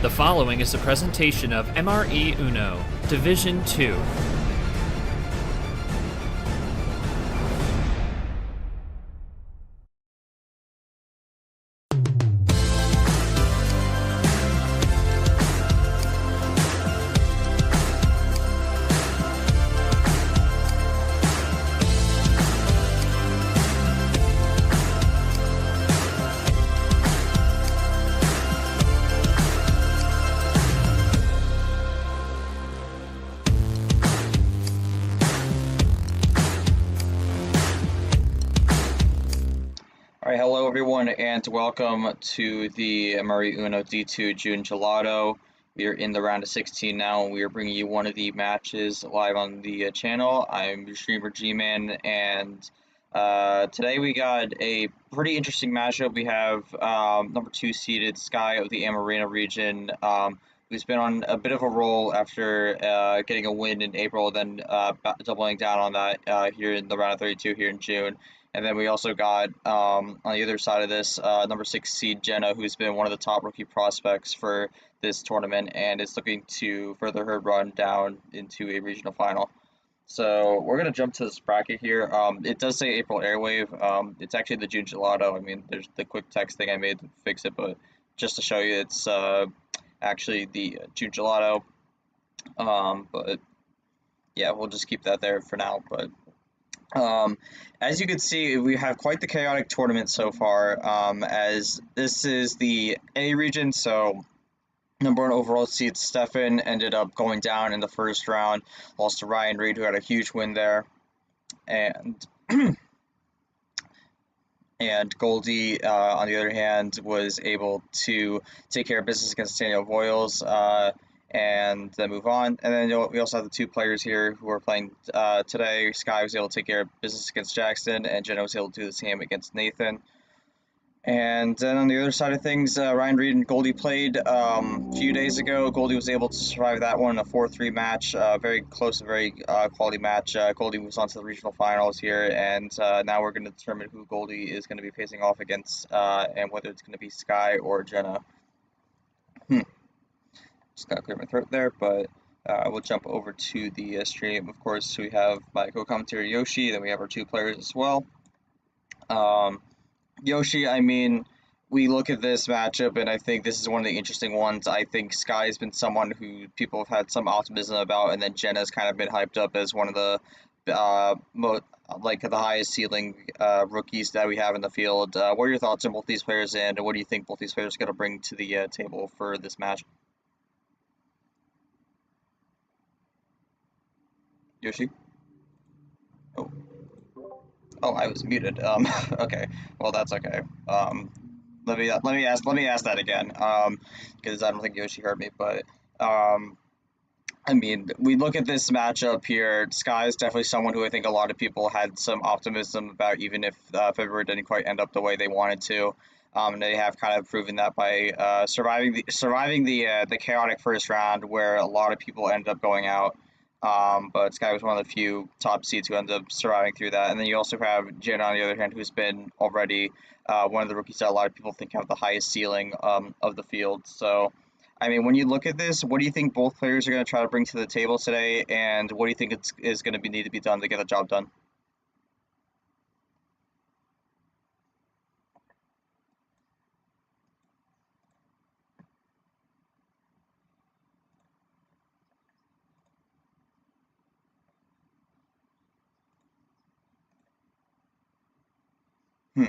The following is a presentation of MRE UNO, Division 2. Alright, hello everyone, and welcome to the MRE UNO D2 June Gelato. We are in the round of 16 now, and we are bringing you one of the matches live on the channel. I'm your streamer G-Man, and today we got a pretty interesting matchup. We have number 2 seeded Sky of the AMARENA region, who's been on a bit of a roll after getting a win in April, then doubling down on that here in the round of 32 here in June. And then we also got, on the other side of this, number 6 seed Jenna, who's been one of the top rookie prospects for this tournament and is looking to further her run down into a regional final. So we're going to jump to this bracket here. It does say April Airwave. It's actually the June Gelato. I mean, there's the quick text thing I made to fix it, but just to show you, it's actually the June Gelato. But yeah, we'll just keep that there for now. But as you can see, we have quite the chaotic tournament so far, as this is the A region, so number 1 overall seed Stefan ended up going down in the first round, lost to Ryan Reed, who had a huge win there, and and Goldie, on the other hand, was able to take care of business against Daniel Voiles, and then move on. And then we also have the 2 players here who are playing today. Sky was able to take care of business against Jackson, and Jenna was able to do the same against Nathan. And then on the other side of things, Ryan Reed and Goldie played a few days ago. Goldie was able to survive that one in a 4-3 match, very close and very quality match. Goldie moves on to the regional finals here, and now we're going to determine who Goldie is going to be facing off against, and whether it's going to be Sky or Jenna. Just gotta clear my throat there, but we'll jump over to the stream. Of course, we have my co-commentator Yoshi, then we have our 2 players as well. Yoshi, I mean, we look at this matchup, and I think this is one of the interesting ones. I think Sky has been someone who people have had some optimism about, and then Jenna's kind of been hyped up as one of the the highest ceiling rookies that we have in the field. What are your thoughts on both these players, and what do you think both these players are going to bring to the table for this match? Yoshi? Oh. Oh, I was muted. Okay. Well, that's okay. Let me ask that again. Because I don't think Yoshi heard me, but I mean, we look at this matchup here. Sky is definitely someone who I think a lot of people had some optimism about, even if February didn't quite end up the way they wanted to. And they have kind of proven that by surviving the chaotic first round, where a lot of people ended up going out. But Sky was one of the few top seeds who ended up surviving through that. And then you also have Jenna, on the other hand, who's been already one of the rookies that a lot of people think have the highest ceiling of the field. So, I mean, when you look at this, what do you think both players are going to try to bring to the table today, and what do you think is going to need to be done to get the job done? Hmm.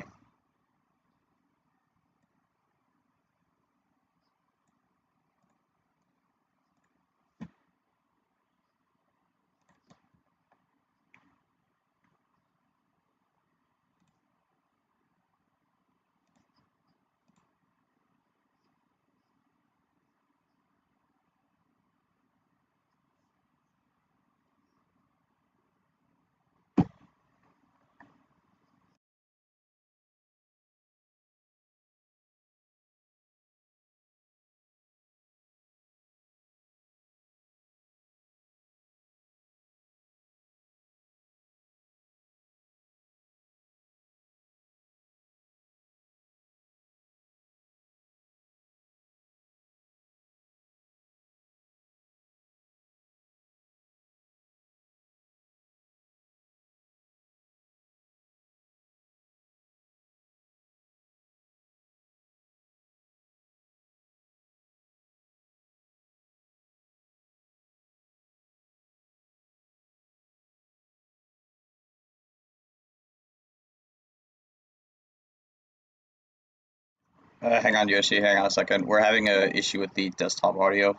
Hang on, Yoshi. Hang on a second. We're having a issue with the desktop audio.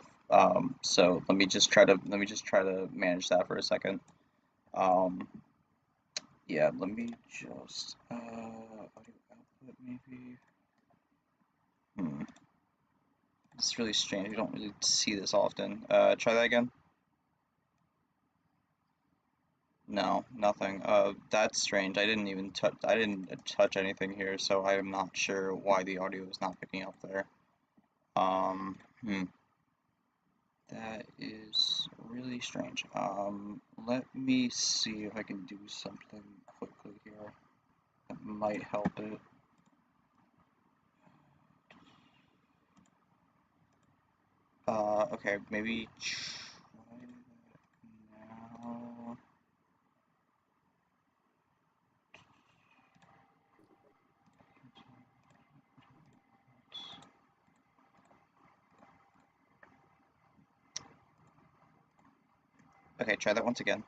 So let me just try to manage that for a second. Um, yeah, let me just audio output maybe. It's really strange. We don't really see this often. Try that again. No, nothing. That's strange. I didn't touch anything here, so I am not sure why the audio is not picking up there. Um, hmm. That is really strange. Let me see if I can do something quickly here that might help it. Okay, maybe try that now. Okay, try that once again.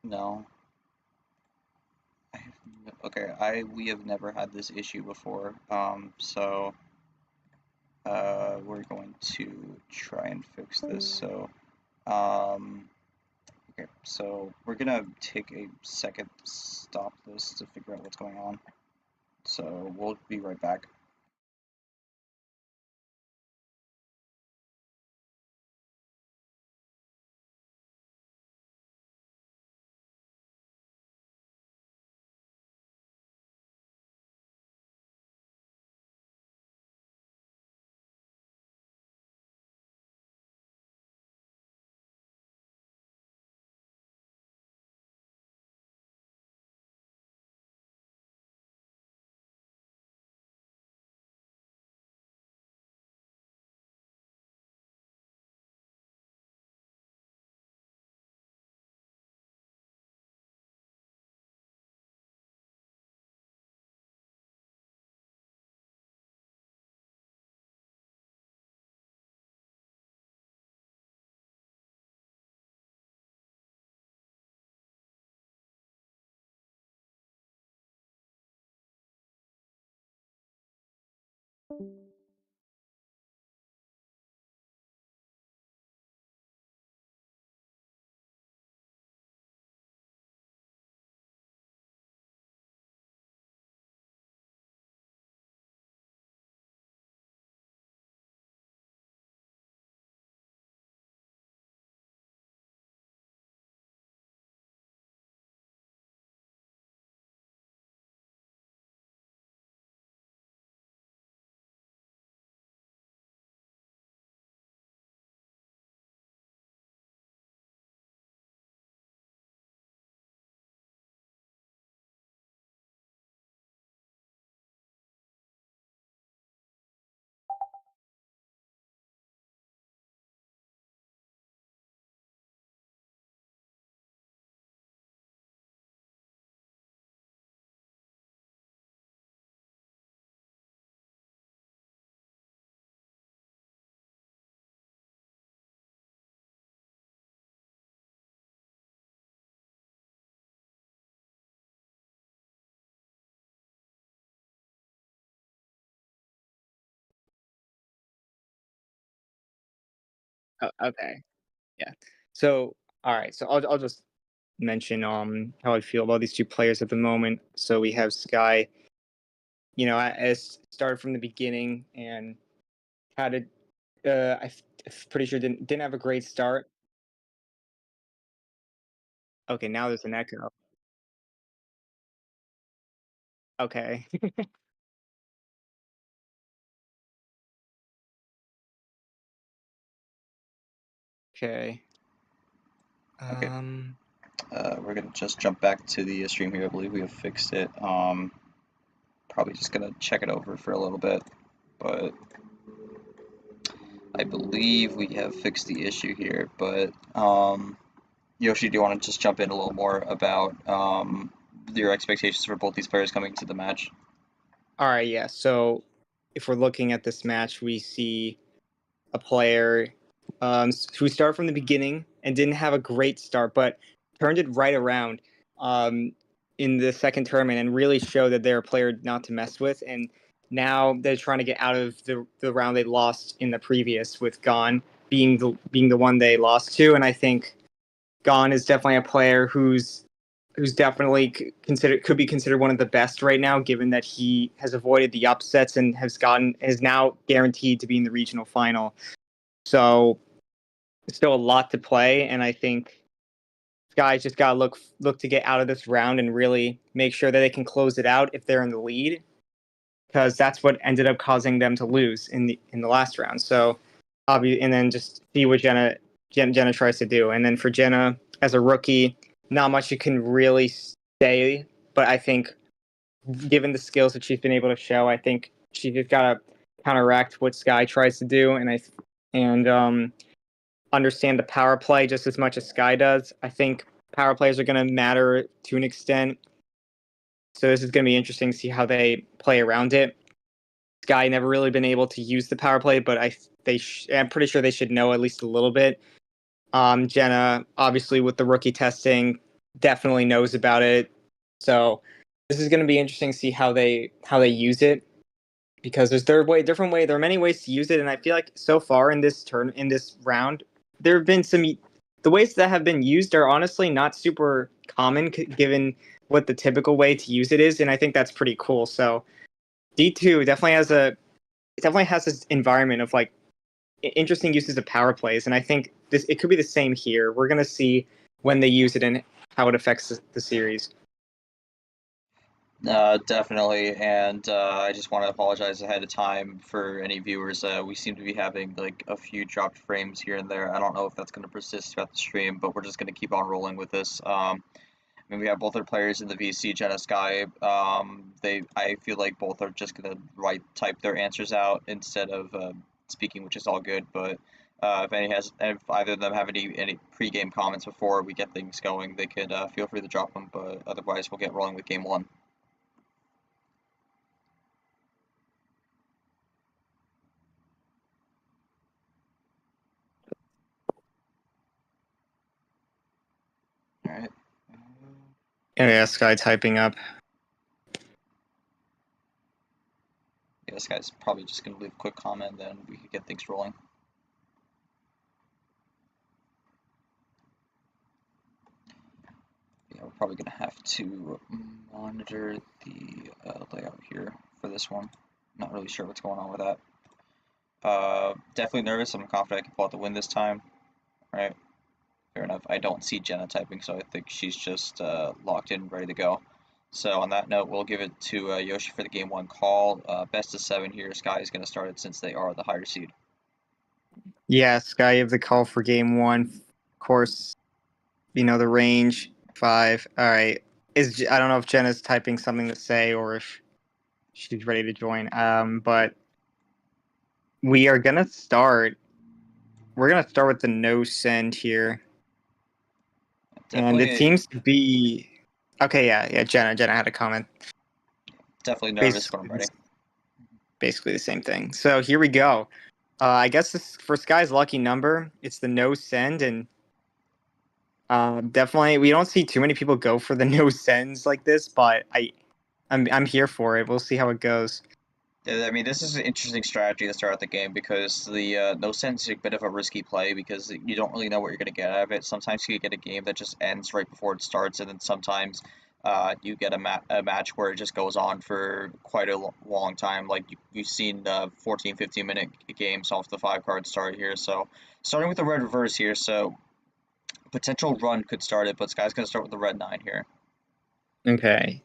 No. We have never had this issue before. So we're going to try and fix this. So, okay, so we're gonna take a second to stop this to figure out what's going on. So we'll be right back. Oh, okay. Yeah. So, all right. So I'll just mention how I feel about these two players at the moment. So we have Sky. As started from the beginning and had a I'm pretty sure didn't have a great start. Okay, now there's an echo. Okay. Okay. Okay, Um. we're gonna just jump back to the stream here. I believe we have fixed it. Probably just gonna check it over for a little bit, but I believe we have fixed the issue here. But Yoshi, do you want to just jump in a little more about your expectations for both these players coming to the match? All right. Yeah. So if we're looking at this match, we see a player who started from the beginning and didn't have a great start, but turned it right around um, in the second tournament and really showed that they're a player not to mess with. And now they're trying to get out of the round they lost in the previous, with Gon being the one they lost to. And I think Gon is definitely a player who's definitely could be considered one of the best right now, given that he has avoided the upsets and is now guaranteed to be in the regional final. So there's still a lot to play, and I think guys just gotta look to get out of this round and really make sure that they can close it out if they're in the lead, because that's what ended up causing them to lose in the last round. So obviously, and then just see what Jenna tries to do. And then for Jenna as a rookie, not much you can really say, but I think given the skills that she's been able to show, I think she just gotta counteract what Sky tries to do, and understand the power play just as much as Sky does. I think power plays are going to matter to an extent, so this is going to be interesting to see how they play around it. Sky never really been able to use the power play, but I'm pretty sure they should know at least a little bit. Jenna, obviously with the rookie testing, definitely knows about it. So this is going to be interesting to see how they use it, because there are many ways to use it, and I feel like so far in this round, there have been the ways that have been used are honestly not super common given what the typical way to use it is, and I think that's pretty cool. So D2 definitely has this environment of like interesting uses of power plays, and I think it could be the same here. We're gonna see when they use it and how it affects the series. Definitely, and I just want to apologize ahead of time for any viewers. We seem to be having like a few dropped frames here and there. I don't know if that's going to persist throughout the stream, but we're just going to keep on rolling with this. I mean, we have both our players in the VC, Jenna, Sky. I feel like both are just going to type their answers out instead of speaking, which is all good. But if either of them have any pre-game comments before we get things going, they could feel free to drop them. But otherwise, we'll get rolling with game one. All right. Yeah, Sky typing up. Yeah, this guy's probably just going to leave a quick comment, then we could get things rolling. Yeah, we're probably going to have to monitor the layout here for this one. Not really sure what's going on with that. Definitely nervous. I'm confident I can pull out the win this time. All right. Fair enough. I don't see Jenna typing, so I think she's just locked in, ready to go. So on that note, we'll give it to Yoshi for the game one call. Best of 7 here. Sky is going to start it since they are the higher seed. Yeah, Sky, you have the call for game one. Of course, you know the range 5. All right. I don't know if Jenna's typing something to say or if she's ready to join. But we are gonna start. We're gonna start with the no send here, Definitely, and it seems to be okay. Yeah. Jenna had a comment. Definitely nervous, but I'm ready. Basically the same thing. So here we go. I guess for Sky's lucky number, it's the no send, and definitely we don't see too many people go for the no sends like this, but I'm here for it. We'll see how it goes. I mean, this is an interesting strategy to start out the game because the no sense is a bit of a risky play because you don't really know what you're going to get out of it. Sometimes you get a game that just ends right before it starts, and then sometimes you get a match where it just goes on for quite a long time. Like you've seen 14, 15-minute games off the 5-card start here. So starting with the red reverse here, so potential run could start it, but Sky's going to start with the red 9 here. Okay.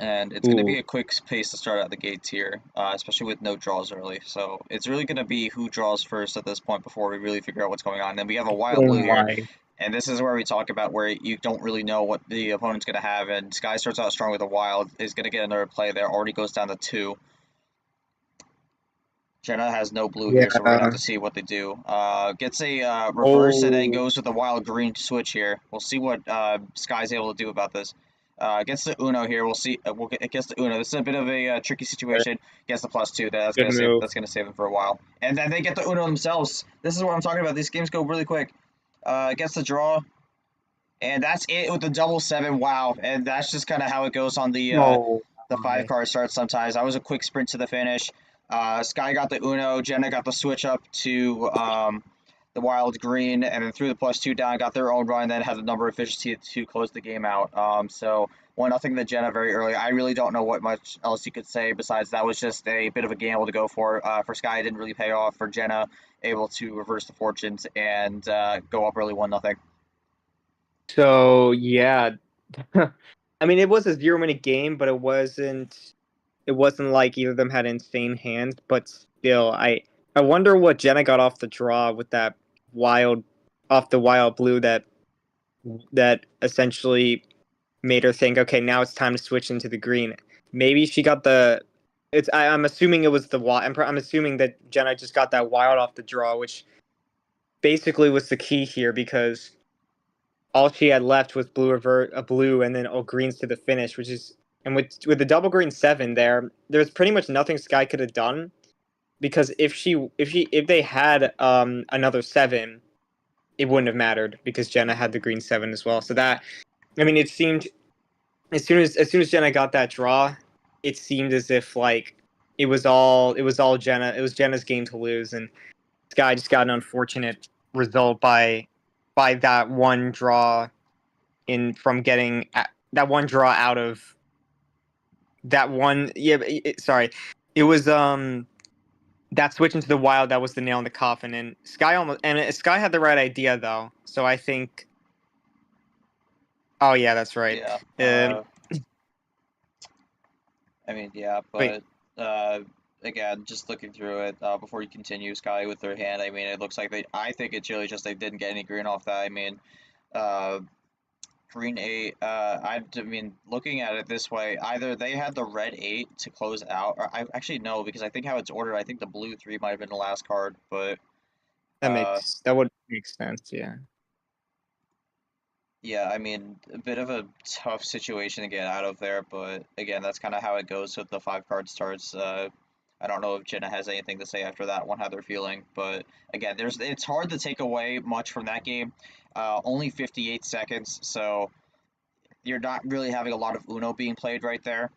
And it's going to be a quick pace to start out the gates here, especially with no draws early. So it's really going to be who draws first at this point before we really figure out what's going on. And then we have a wild blue here. And this is where we talk about where you don't really know what the opponent's going to have. And Sky starts out strong with a wild, is going to get another play there, already goes down to 2. Jenna has no blue here, so we're going to have to see what they do. Gets a reverse and then goes with a wild green switch here. We'll see what Sky's able to do about this. Gets the Uno here. We'll see. It gets the Uno. This is a bit of a tricky situation. Gets the +2. That's gonna save them for a while. And then they get the Uno themselves. This is what I'm talking about. These games go really quick. Gets the draw, and that's it with the double 7. Wow. And that's just kind of how it goes on the the 5-card starts sometimes. That was a quick sprint to the finish. Sky got the Uno, Jenna got the switch up to the Wild Green, and then threw the +2 down, got their own run, then had the number efficiency to close the game out. So 1-0 to Jenna very early. I really don't know what much else you could say besides that was just a bit of a gamble to go for. For Sky, it didn't really pay off. For Jenna, able to reverse the fortunes and go up early 1-0. So yeah, I mean it was a 0-minute game, but it wasn't. It wasn't like either of them had insane hands, but still, I wonder what Jenna got off the draw with that wild, off the wild blue that essentially made her think, okay, now it's time to switch into the green. Maybe she got the. I'm assuming it was the wild. I'm assuming that Jenna just got that wild off the draw, which basically was the key here because all she had left was a blue, and then greens to the finish, which is and with the double green 7 there's pretty much nothing Sky could have done because if they had another 7, it wouldn't have mattered because Jenna had the green 7 as well. So that I mean, it seemed as soon as Jenna got that draw, it seemed as if like it was all Jenna. It was Jenna's game to lose, and Sky just got an unfortunate result by that one draw in from getting that one draw out of that one. Yeah, sorry, it was that switch into the wild that was the nail in the coffin, and Sky had the right idea though. So I think. Oh yeah, that's right. Yeah. I mean, yeah, Wait, but again, just looking through it before you continue, Sky with their hand. I mean, it looks like they. I think it's really just they didn't get any green off that. I mean, uh, green 8. I mean, looking at it this way, either they had the red 8 to close out, or I actually no, because I think how it's ordered, I think the blue 3 might have been the last card, but uh, that would make sense. Yeah. yeah, I mean, a bit of a tough situation to get out of there, but again, that's kind of how it goes with the 5-card starts. I don't know if Jenna has anything to say after that one, how they're feeling, but again, it's hard to take away much from that game. Only 58 seconds, so you're not really having a lot of Uno being played right there,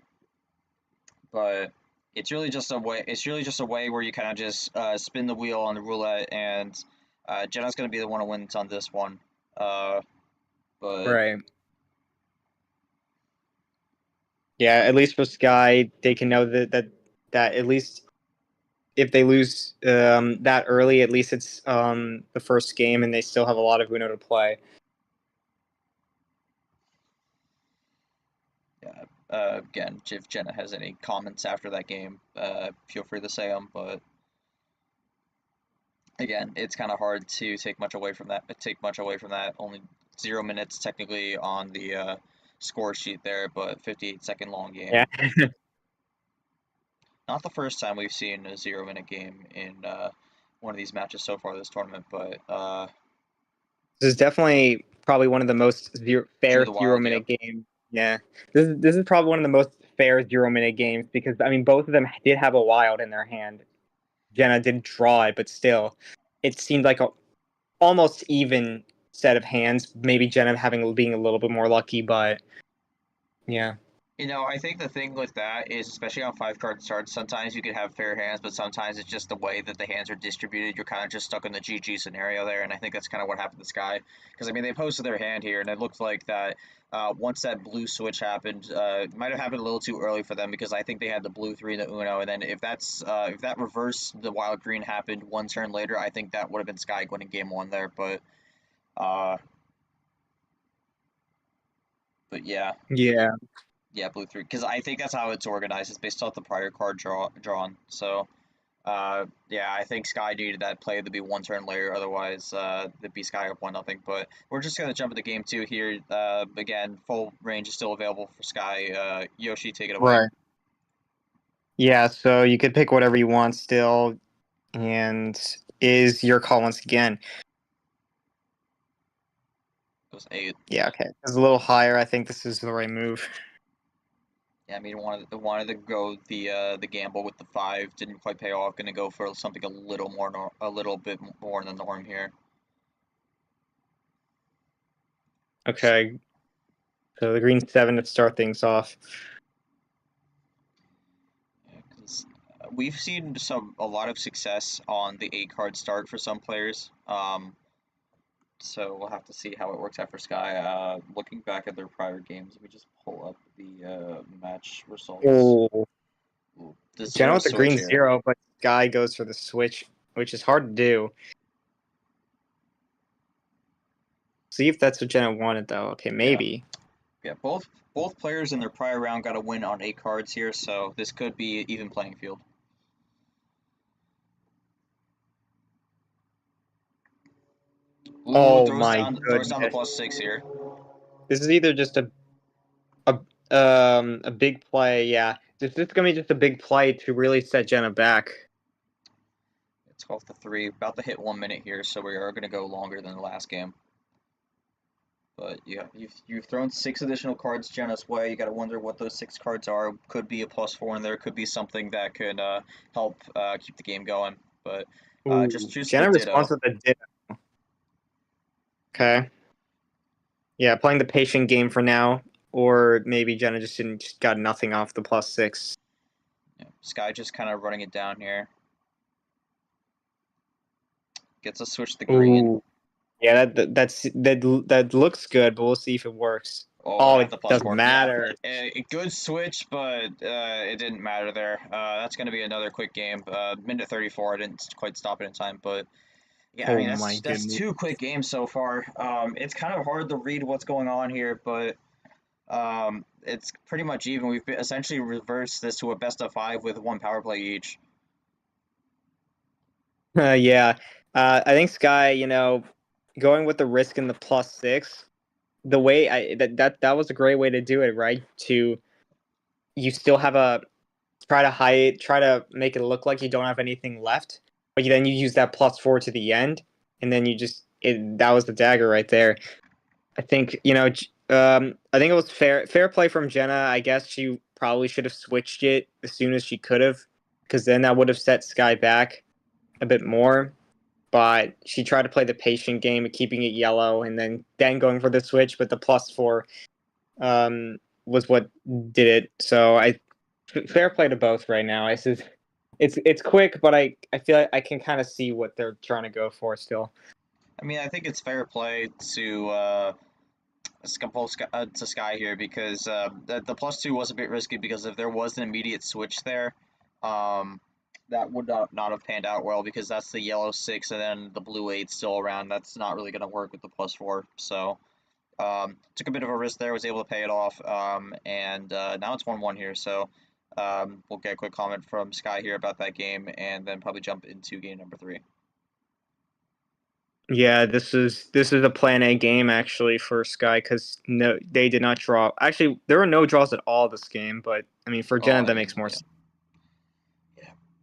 but it's really just a way. It's really just a way where you kind of just spin the wheel on the roulette, and Jenna's going to be the one who wins on this one. But Right. Yeah, at least for Sky, they can know that at least if they lose that early, at least it's the first game, and they still have a lot of Uno to play. yeah, again, if Jenna has any comments after that game, feel free to say them. But again, it's kind of hard to take much away from that. Take much away from that. Only 0 minutes technically on the score sheet there, but 58-second long game. Yeah. Not the first time we've seen a 0-minute game in one of these matches so far this tournament, but This is definitely probably one of the most Drew fair the zero Wild, yep. minute games. Yeah, this is probably one of the most fair 0-minute games because I mean both of them did have a wild in their hand. Jenna did draw it, but still, it seemed like a almost even set of hands. Maybe Jenna being a little bit more lucky, but yeah. You know, I think the thing with that is, especially on 5-card starts, sometimes you can have fair hands, but sometimes it's just the way that the hands are distributed. You're kind of just stuck in the GG scenario there, and I think that's kind of what happened to Sky. Because, I mean, they posted their hand here, and it looked like that once that blue switch happened, it might have happened a little too early for them, because I think they had the blue 3 and the Uno, and then if that reverse, the wild green happened one turn later, I think that would have been Sky winning game 1 there, uh, but yeah. Yeah. Yeah, blue 3, because I think that's how it's organized. It's based off the prior card drawn. So, yeah, I think Sky needed that play to be one turn later. Otherwise, it'd be Sky up 1-0. But we're just gonna jump into game 2 here. Again, full range is still available for Sky. Yoshi, take it away. Right. Yeah, so you could pick whatever you want still, and is your call once again. It was 8. Yeah, okay. It's a little higher. I think this is the right move. Yeah, I mean, wanted to go the gamble with the 5. Didn't quite pay off. Gonna go for something a little bit more than the norm here. Okay. So the green 7 to start things off. we've seen a lot of success on the 8 card start for some players. So we'll have to see how it works out for Sky. Looking back at their prior games, let me just pull up the match results. Oh, Ooh, the Jenna zero with the switch green here. 0, but Sky goes for the switch, which is hard to do. See if that's what Jenna wanted, though. Okay, maybe. Yeah, both players in their prior round got a win on 8 cards here, so this could be even playing field. Ooh, Oh throws my down goodness! the +6 here. This is either just a a big play. Yeah, this is gonna be just a big play to really set Jenna back. It's 12-3, about to hit 1 minute here, so we are going to go longer than the last game. But yeah, you've thrown 6 additional cards Jenna's way. You got to wonder what those 6 cards are. Could be a +4 in there. Could be something that could help keep the game going. But just Ooh, choose the Jenna Ditto. responds with a ditto. Okay. Yeah, playing the patient game for now, or maybe Jenna just got nothing off the +6. Yeah, Sky just kind of running it down here. Gets us switch the green. Ooh. Yeah, that looks good, but we'll see if it works. Oh, Oh, not it the doesn't +4. matter. Yeah, a good switch, but it didn't matter there. That's going to be another quick game. Minute 34. I didn't quite stop it in time, but yeah, I Oh mean my that's goodness. 2 quick games so far. It's kind of hard to read what's going on here, but it's pretty much even. We've essentially reversed this to a best of 5 with 1 power play each. Yeah. I think Sky, going with the risk in the +6, the way that was a great way to do it, right? You still have a try to make it look like you don't have anything left, but then you use that +4 to the end, and then that was the dagger right there. I think I think it was fair play from Jenna. I guess she probably should have switched it as soon as she could have, because then that would have set Sky back a bit more. But she tried to play the patient game of keeping it yellow and then going for the switch, but the +4 was what did it. So fair play to both right now. It's quick, but I feel like I can kind of see what they're trying to go for still. I mean, I think it's fair play to Sky here because the +2 was a bit risky because if there was an immediate switch there, that would not have panned out well because that's the yellow 6 and then the blue 8 still around. That's not really going to work with the +4. So took a bit of a risk there, was able to pay it off, and now it's 1-1 here. So we'll get a quick comment from Sky here about that game and then probably jump into game number 3. Yeah, this is a plan A game actually for Sky because no, they did not draw. Actually, there were no draws at all this game, but I mean for Oh, Jenna I that mean, makes more yeah. sense.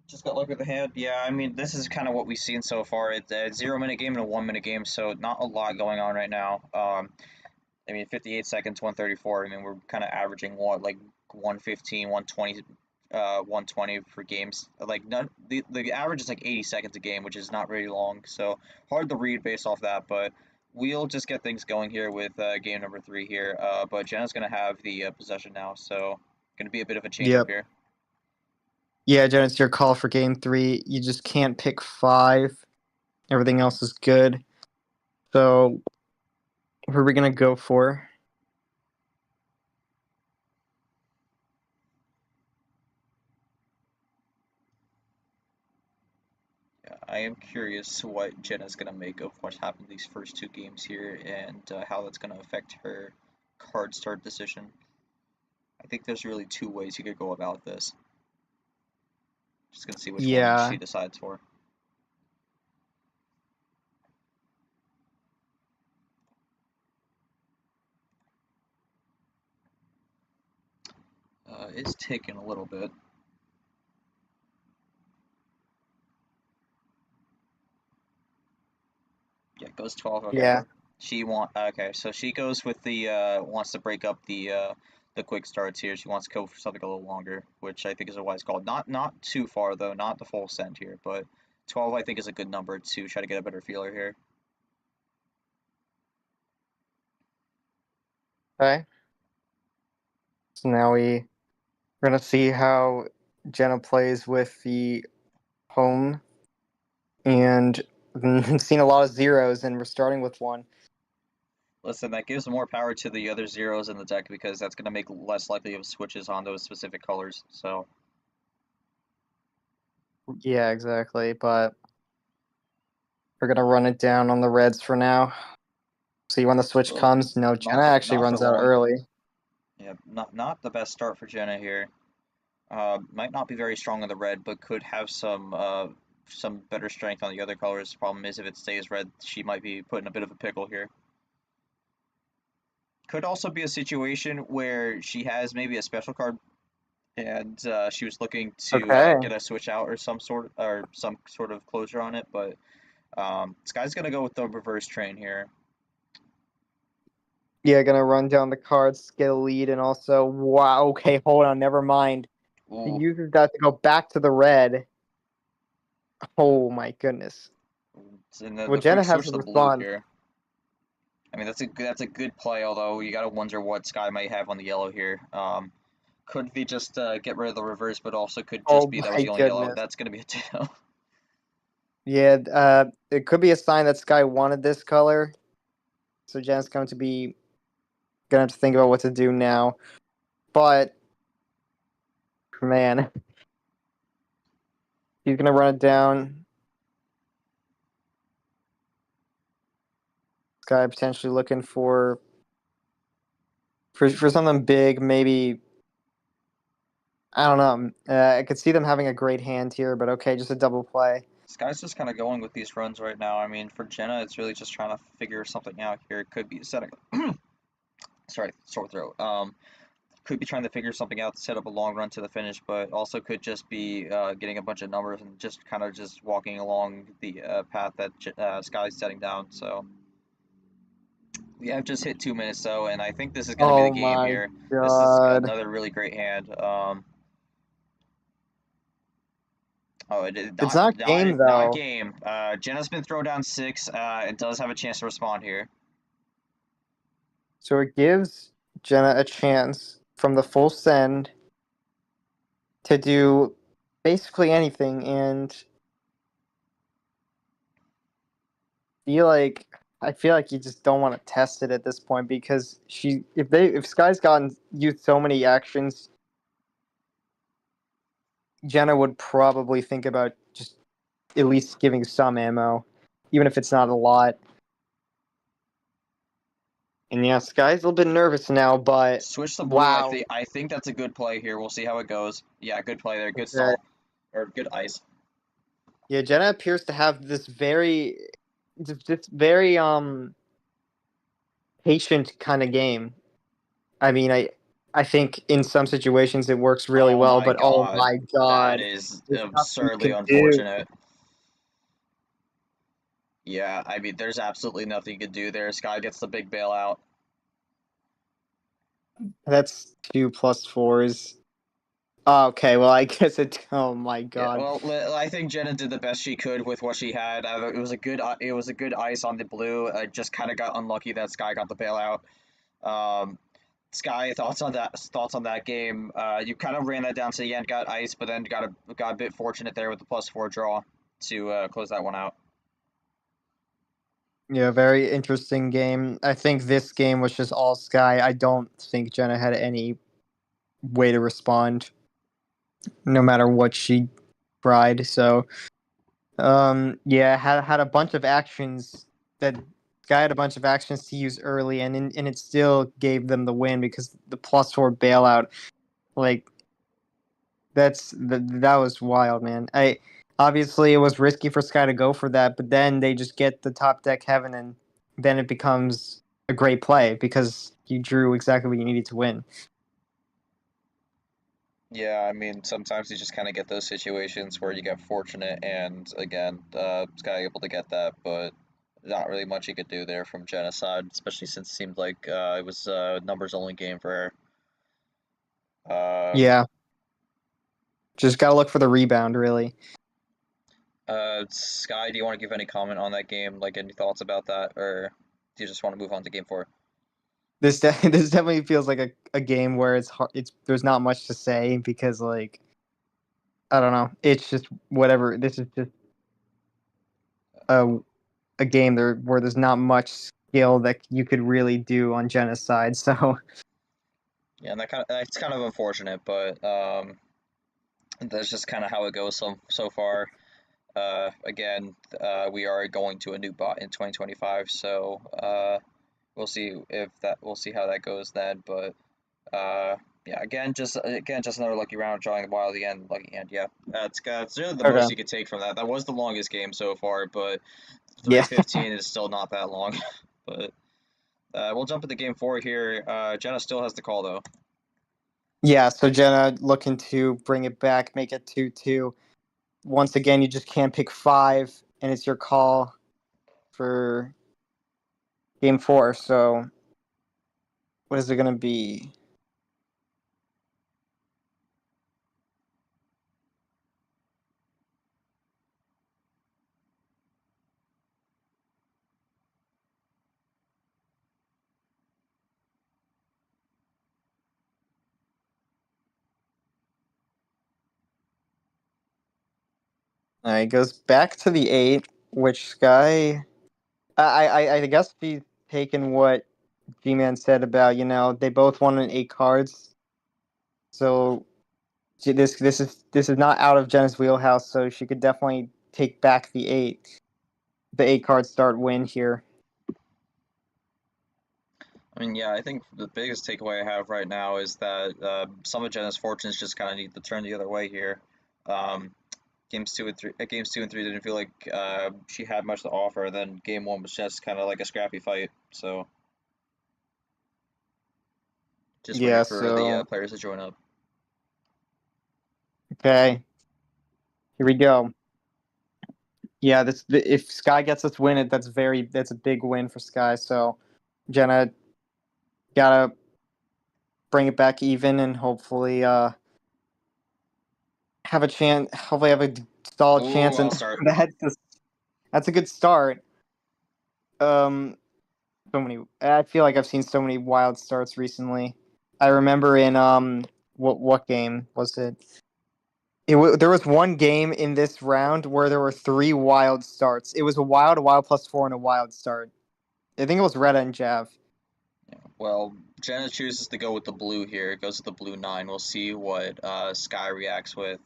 Just got luck with the hand. Yeah, I mean, this is kind of what we've seen so far. It's a 0 minute game and a 1 minute game, so not a lot going on right now. I mean, 58 seconds, 134. I mean, we're kind of averaging what, like 115, 120, 120 for games. Like, the average is like 80 seconds a game, which is not really long, so hard to read based off that, but we'll just get things going here with game number 3 here. But Jenna's going to have the possession now, so going to be a bit of a change up Yep. here. Yeah, Jen, it's your call for game 3. You just can't pick 5. Everything else is good. So, who are we gonna go for? I am curious what Jenna's going to make of what happened these first 2 games here and how that's going to affect her card start decision. I think there's really 2 ways you could go about this. Just going to see which one Yeah. she decides for. It's taking a little bit. Yeah, it goes 12. Okay. Yeah. Okay, so she goes with the wants to break up the quick starts here. She wants to go for something a little longer, which I think is a wise call. Not too far though, not the full cent here, but 12 I think is a good number to try to get a better feeler here. Okay. So now we're gonna see how Jenna plays with the home, and seen a lot of zeros, and we're starting with one. Listen, that gives more power to the other zeros in the deck because that's going to make less likely of switches on those specific colors. So, Yeah, exactly. But we're gonna run it down on the reds for now. See when the switch well, comes. No, Jenna actually not the runs out wrong. early. Yeah, not the best start for Jenna here. Might not be very strong on the red, but could have some better strength on the other colors. Problem is, if it stays red, she might be put in a bit of a pickle here. Could also be a situation where she has maybe a special card and she was looking to Okay. get a switch out or some sort of closure on it, but Sky's gonna go with the reverse train here. Yeah, gonna run down the cards, get a lead, and also wow. Okay, hold on. Never mind. He Ooh, uses that to go back to the red. Oh my goodness. and Well, the quick Jenna has switch to to blue respond. here. I mean, that's a good play, although you gotta wonder what Sky might have on the yellow here. Could be just get rid of the reverse, but also could just Oh be that was my the only yellow. goodness. That's gonna be a tail. Yeah, it could be a sign that Sky wanted this color. So Jen's gonna have to think about what to do now. But man, he's gonna run it down. Sky potentially looking for something big, maybe. I don't know. I could see them having a great hand here, but okay, just a double play. Sky's just kind of going with these runs right now. I mean, for Jenna, it's really just trying to figure something out here. It could be setting. Sorry, sore throat. Could be trying to figure something out to set up a long run to the finish, but also could just be getting a bunch of numbers and just kind of just walking along the path that Sky's setting down. So we have just hit 2 minutes though, and I think this is going to be the Oh game my here. This is god. another really great hand. Oh, it is It's not game not though. game. Jenna's been thrown down 6. It does have a chance to respond here. So it gives Jenna a chance from the full send to do basically anything, and I feel like you just don't want to test it at this point because if Sky's gotten used so many actions, Jenna would probably think about just at least giving some ammo, even if it's not a lot. And yeah, Sky's a little bit nervous now, but Switch the blue. wow. I think that's a good play here. We'll see how it goes. Yeah, good play there. Good Okay. stall or good ice. Yeah, Jenna appears to have this very patient kind of game. I mean, I think in some situations it works really Oh well, my but oh god. my That god, is there's nothing you absurdly can do. unfortunate. Yeah, I mean, there's absolutely nothing you can do there. Sky gets the big bailout. That's 2+4s. Okay, well I guess it. Oh my Yeah, god, well, I think Jenna did the best she could with what she had. It was a good ice on the blue. Just kind of got unlucky that Sky got the bailout. Um, Sky, thoughts on that game? You kind of ran that down to the end, got ice, but then got a bit fortunate there with the +4 draw to close that one out. yeah, very interesting game. I think this game was just all Sky. I don't think Jenna had any way to respond, no matter what she tried. So yeah, had a bunch of actions that guy had a bunch of actions to use early, and it still gave them the win because the +4 bailout, like that was wild, man. I obviously it was risky for Sky to go for that, but then they just get the top deck heaven, and then it becomes a great play because you drew exactly what you needed to win. Yeah, I mean, sometimes you just kind of get those situations where you get fortunate, and again, Sky able to get that, but not really much you could do there from Genocide, especially since it seemed like it was a numbers only game for her. Yeah, just gotta look for the rebound, really. Sky, do you want to give any comment on that game? Like, any thoughts about that, or do you just want to move on to game 4? This definitely feels like a game where it's hard. There's not much to say because like I don't know. It's just whatever. This is just a a game there where there's not much skill that you could really do on Jenna's side. So Yeah, and that's kind of unfortunate, but that's just kind of how it goes so far. Again, we are going to a new bot in 2025, so we'll see how that goes then. But yeah, again, just another lucky round, drawing the wild again, lucky hand. Yeah, that's really the most okay, you could take from that. That was the longest game so far, but yeah, 3:15 is still not that long. But we'll jump into game four here. Jenna still has the call though. yeah. So Jenna looking to bring it back, make it 2-2. Once again, you just can't pick five, and it's your call for game four. So what is it going to be? It goes back to the eight, which Sky. I guess she's taken what G-Man said about they both wanted eight cards, so this is not out of Jenna's wheelhouse. So she could definitely take back the eight card start win here. I mean, yeah, I think the biggest takeaway I have right now is that some of Jenna's fortunes just kind of need to turn the other way here. Um, games two and three didn't feel like she had much to offer. Then game one was just kind of like a scrappy fight. So just waiting Yeah. for the So players to join up. okay, here we go. Yeah, if Sky gets this win, that's a big win for Sky. So Jenna gotta bring it back even and hopefully have a chance. Hopefully have a solid Ooh, chance, I'll and start. that's a good start. Um, so many. I feel like I've seen so many wild starts recently. I remember in what game was it? There was one game in this round where there were three wild starts. It was a wild plus four, and a wild start. I think it was Retta and Jav. Yeah. Well, Jenna chooses to go with the blue here. It goes with the blue 9. We'll see what Sky reacts with.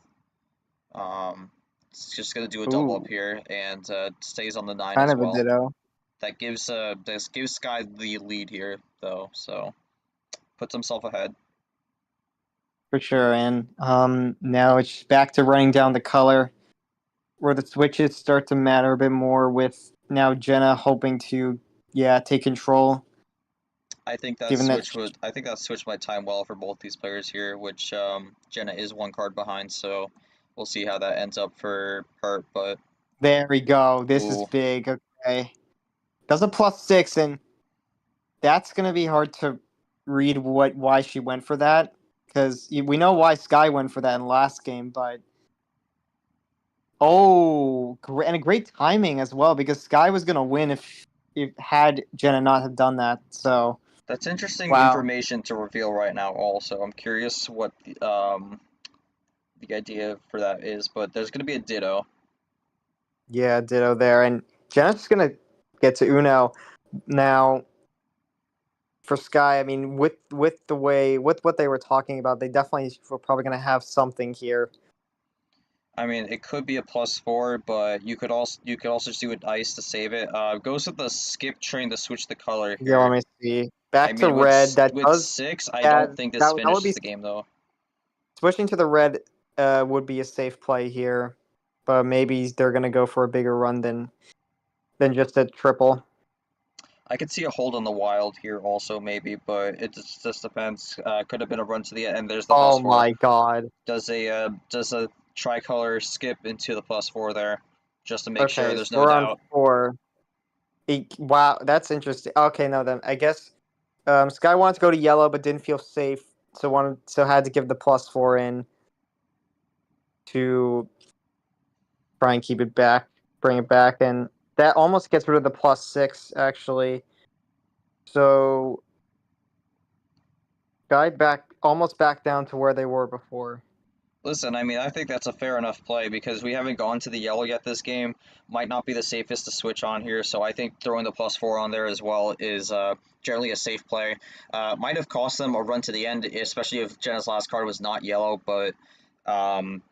Um, it's just gonna do a double up Ooh, here and stays on the 9 kind as of a well. ditto That gives Sky the lead here though, so puts himself ahead. for sure. And now it's back to running down the color, where the switches start to matter a bit more. With now Jenna hoping to take control, given that I think that switch might time well for both these players here, which Jenna is one card behind, so we'll see how that ends up for her. But there we go. This is ooh, big. Okay, does a +6, and that's gonna be hard to read why she went for that, because we know why Sky went for that in the last game, but and a great timing as well, because Sky was gonna win if had Jenna not have done that. So that's interesting wow, information to reveal right now. Also, I'm curious what the idea for that is, but there's gonna be a ditto. yeah, ditto there, and Jenna's just gonna get to Uno now. For Sky, I mean, with the way with what they were talking about, they definitely were probably gonna have something here. I mean, it could be a +4, but you could also just do an ice to save it. Goes with the skip train to switch the color Yeah, let here. me see. I Back to mean, red. That with does. 6, I Yeah, don't think this that would be finishes the game though. switching to the red. Would be a safe play here, but maybe they're gonna go for a bigger run than just a triple. I could see a hold on the wild here also maybe, but it just depends. Could have been a run to the end. There's the Oh +4. my god. Does a tricolor skip into the +4 there, just to make sure Okay, so there's no we're on doubt. four. Wow, that's interesting. Okay, no, then I guess Sky wanted to go to yellow, but didn't feel safe, so had to give the +4 in to try and keep it back, bring it back, and that almost gets rid of the +6 actually. So Sky almost back down to where they were before. Listen, I mean, I think that's a fair enough play because we haven't gone to the yellow yet this game. Might not be the safest to switch on here, so I think throwing the +4 on there as well is generally a safe play. Might have cost them a run to the end, especially if Jenna's last card was not yellow, but um,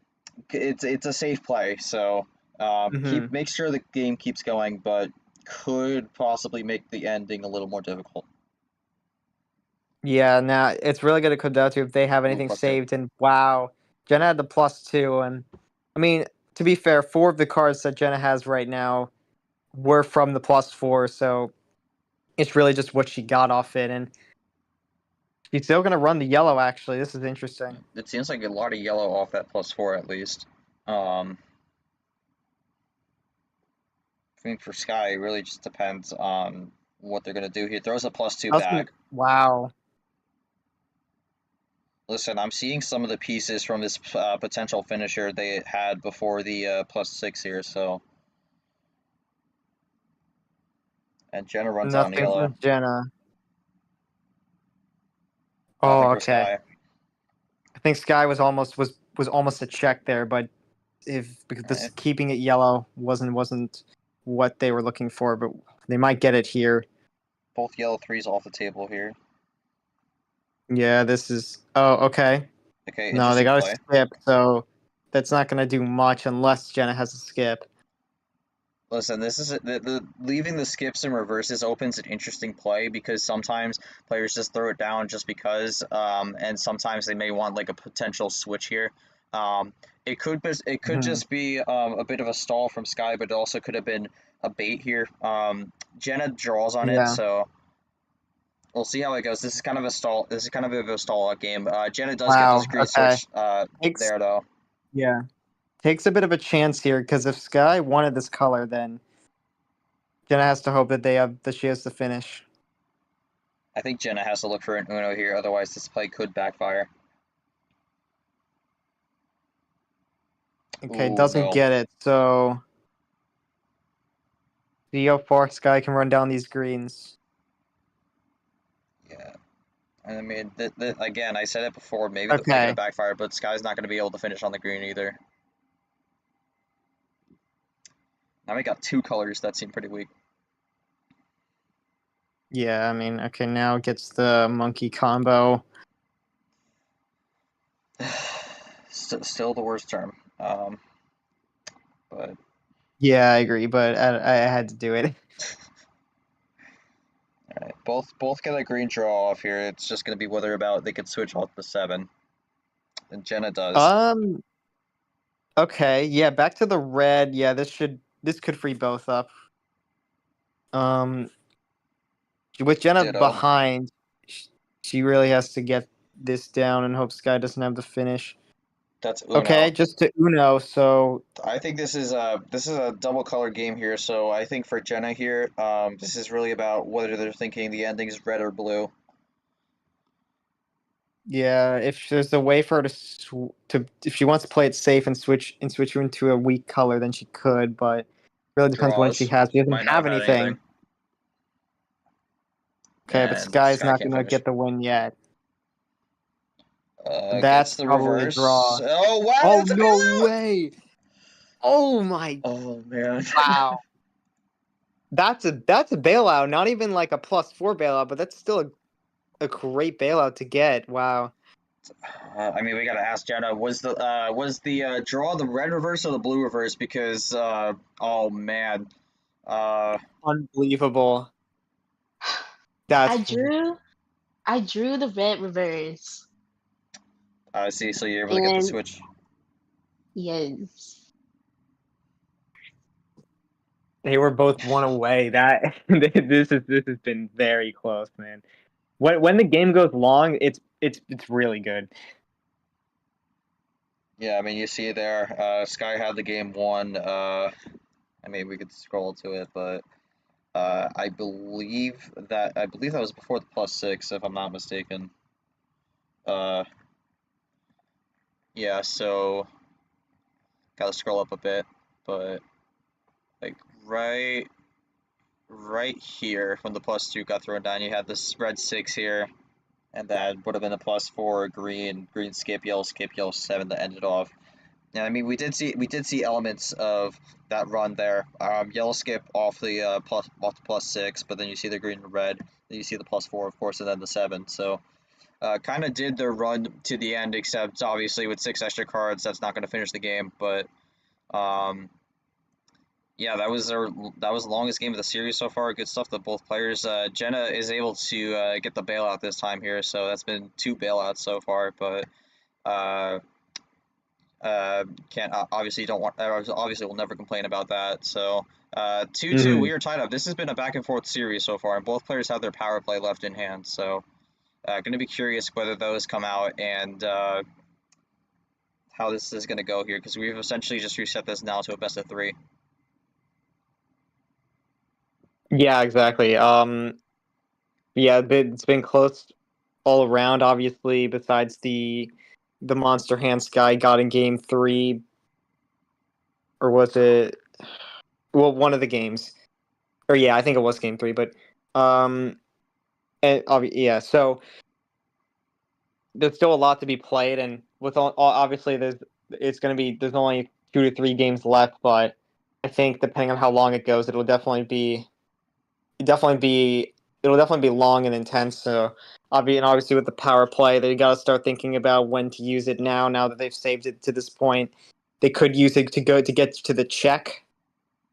it's a safe play. So Hmm. make sure the game keeps going, but could possibly make the ending a little more difficult. Yeah, now it's really going to come down to if they have Ooh, anything +2. saved. And wow, Jenna had the +2, and I mean, to be fair, 4 of the cards that Jenna has right now were from the +4, so it's really just what she got off it. And she's still going to run the yellow. Actually, this is interesting. It seems like a lot of yellow off that +4 at least. Um, I think for Sky, it really just depends on what they're going to do. He throws a +2 Doesn't back. wow. Listen, I'm seeing some of the pieces from this potential finisher they had before the +6 here, so. And Jenna runs out on Nothing yellow. from Jenna. Nothing Oh, for okay. Sky. I think Sky was almost a check there, but if because this Alright. keeping it yellow wasn't what they were looking for, but they might get it here. Both yellow threes off the table here. Yeah, this is. Oh, okay. Okay, No, they interesting got to play. skip, so that's not gonna do much unless Jenna has a skip. Listen, this is the leaving the skips and reverses opens an interesting play because sometimes players just throw it down just because, and sometimes they may want like a potential switch here. It could Hmm. just be a bit of a stall from Sky, but it also could have been a bait here. Jenna draws on it, Yeah. so we'll see how it goes. This is kind of a stall. This is kind of a stall out game. Jenna does get this Wow. green Okay. switch Takes there though. yeah takes a bit of a chance here because if Sky wanted this color, then Jenna has to hope that she has to finish. I think Jenna has to look for an Uno here, otherwise this play could backfire. Okay, Ooh, doesn't no. get it. So see how far Sky can run down these greens. Yeah. I mean, again, I said it before. Maybe the play could have Okay. backfired, but Sky's not going to be able to finish on the green either. Now we got two colors that seem pretty weak. Yeah, I mean, okay, now it gets the monkey combo. Still the worst term. But Yeah, I agree, but I had to do it. all right, both get a green draw off here. It's just going to be whether about they could switch off the 7, and Jenna does. Um, okay, yeah, back to the red. Yeah, this could free both up. Um, with Jenna Ditto. behind, she really has to get this down and hope Sky doesn't have the finish. That's Okay, Uno. just to Uno, so I think this is a double color game here. So I think for Jenna here, this is really about whether they're thinking the ending is red or blue. yeah, if there's a way for her to if she wants to play it safe and switch you into a weak color, then she could, but really depends when she Draws. has. She doesn't Might not have have had anything. anything. Okay, but And Sky's Sky not can't gonna finish. get the win yet. Gets That's the probably a reverse. draw. Oh wow, Oh that's a no bailout! way! Oh my Oh man. wow! That's a bailout. Not even like a +4 bailout, but that's still a great bailout to get. Wow, I mean, we gotta ask Jenna. Was the draw the red reverse or the blue reverse? Because oh man, uh, unbelievable. I That's drew I drew the red reverse. I see. So you're able to get the And switch. yes. they were both one away. That this has been very close, man. When the game goes long, it's really good. Yeah, I mean, you see there. Sky had the game won. I mean, we could scroll to it, but I believe that was before the +6, if I'm not mistaken. Uh, yeah. So gotta scroll up a bit, but like right here when the +2 got thrown down, you had this red 6 here. and that would have been a +4 green, green skip, yellow 7 that ended off. And I mean, we did see elements of that run there. Yellow skip off the off the +6, but then you see the green and red. Then you see the +4, of course, and then the 7. So kind of did their run to the end, except obviously with 6 extra cards, that's not going to finish the game. But um, yeah, that was the longest game of the series so far. Good stuff to both players. Jenna is able to get the bailout this time here, so that's been 2 bailouts so far. But uh, can't obviously don't want obviously will never complain about that. So 2-2, we are tied up. This has been a back and forth series so far, and both players have their power play left in hand. So going to be curious whether those come out and how this is going to go here, because we've essentially just reset this now to a best of 3. Yeah, exactly. Yeah, it's been close all around. Obviously, besides the monster hand Sky got in game 3, or was it? Well, one of the games, or yeah, I think it was game 3. But and yeah, so there's still a lot to be played, and with obviously there's only 2 to 3 games left, but I think depending on how long it goes, definitely be it'll definitely be long and intense. So obviously with the power play, they got to start thinking about when to use it now. Now that they've saved it to this point, they could use it to get to the check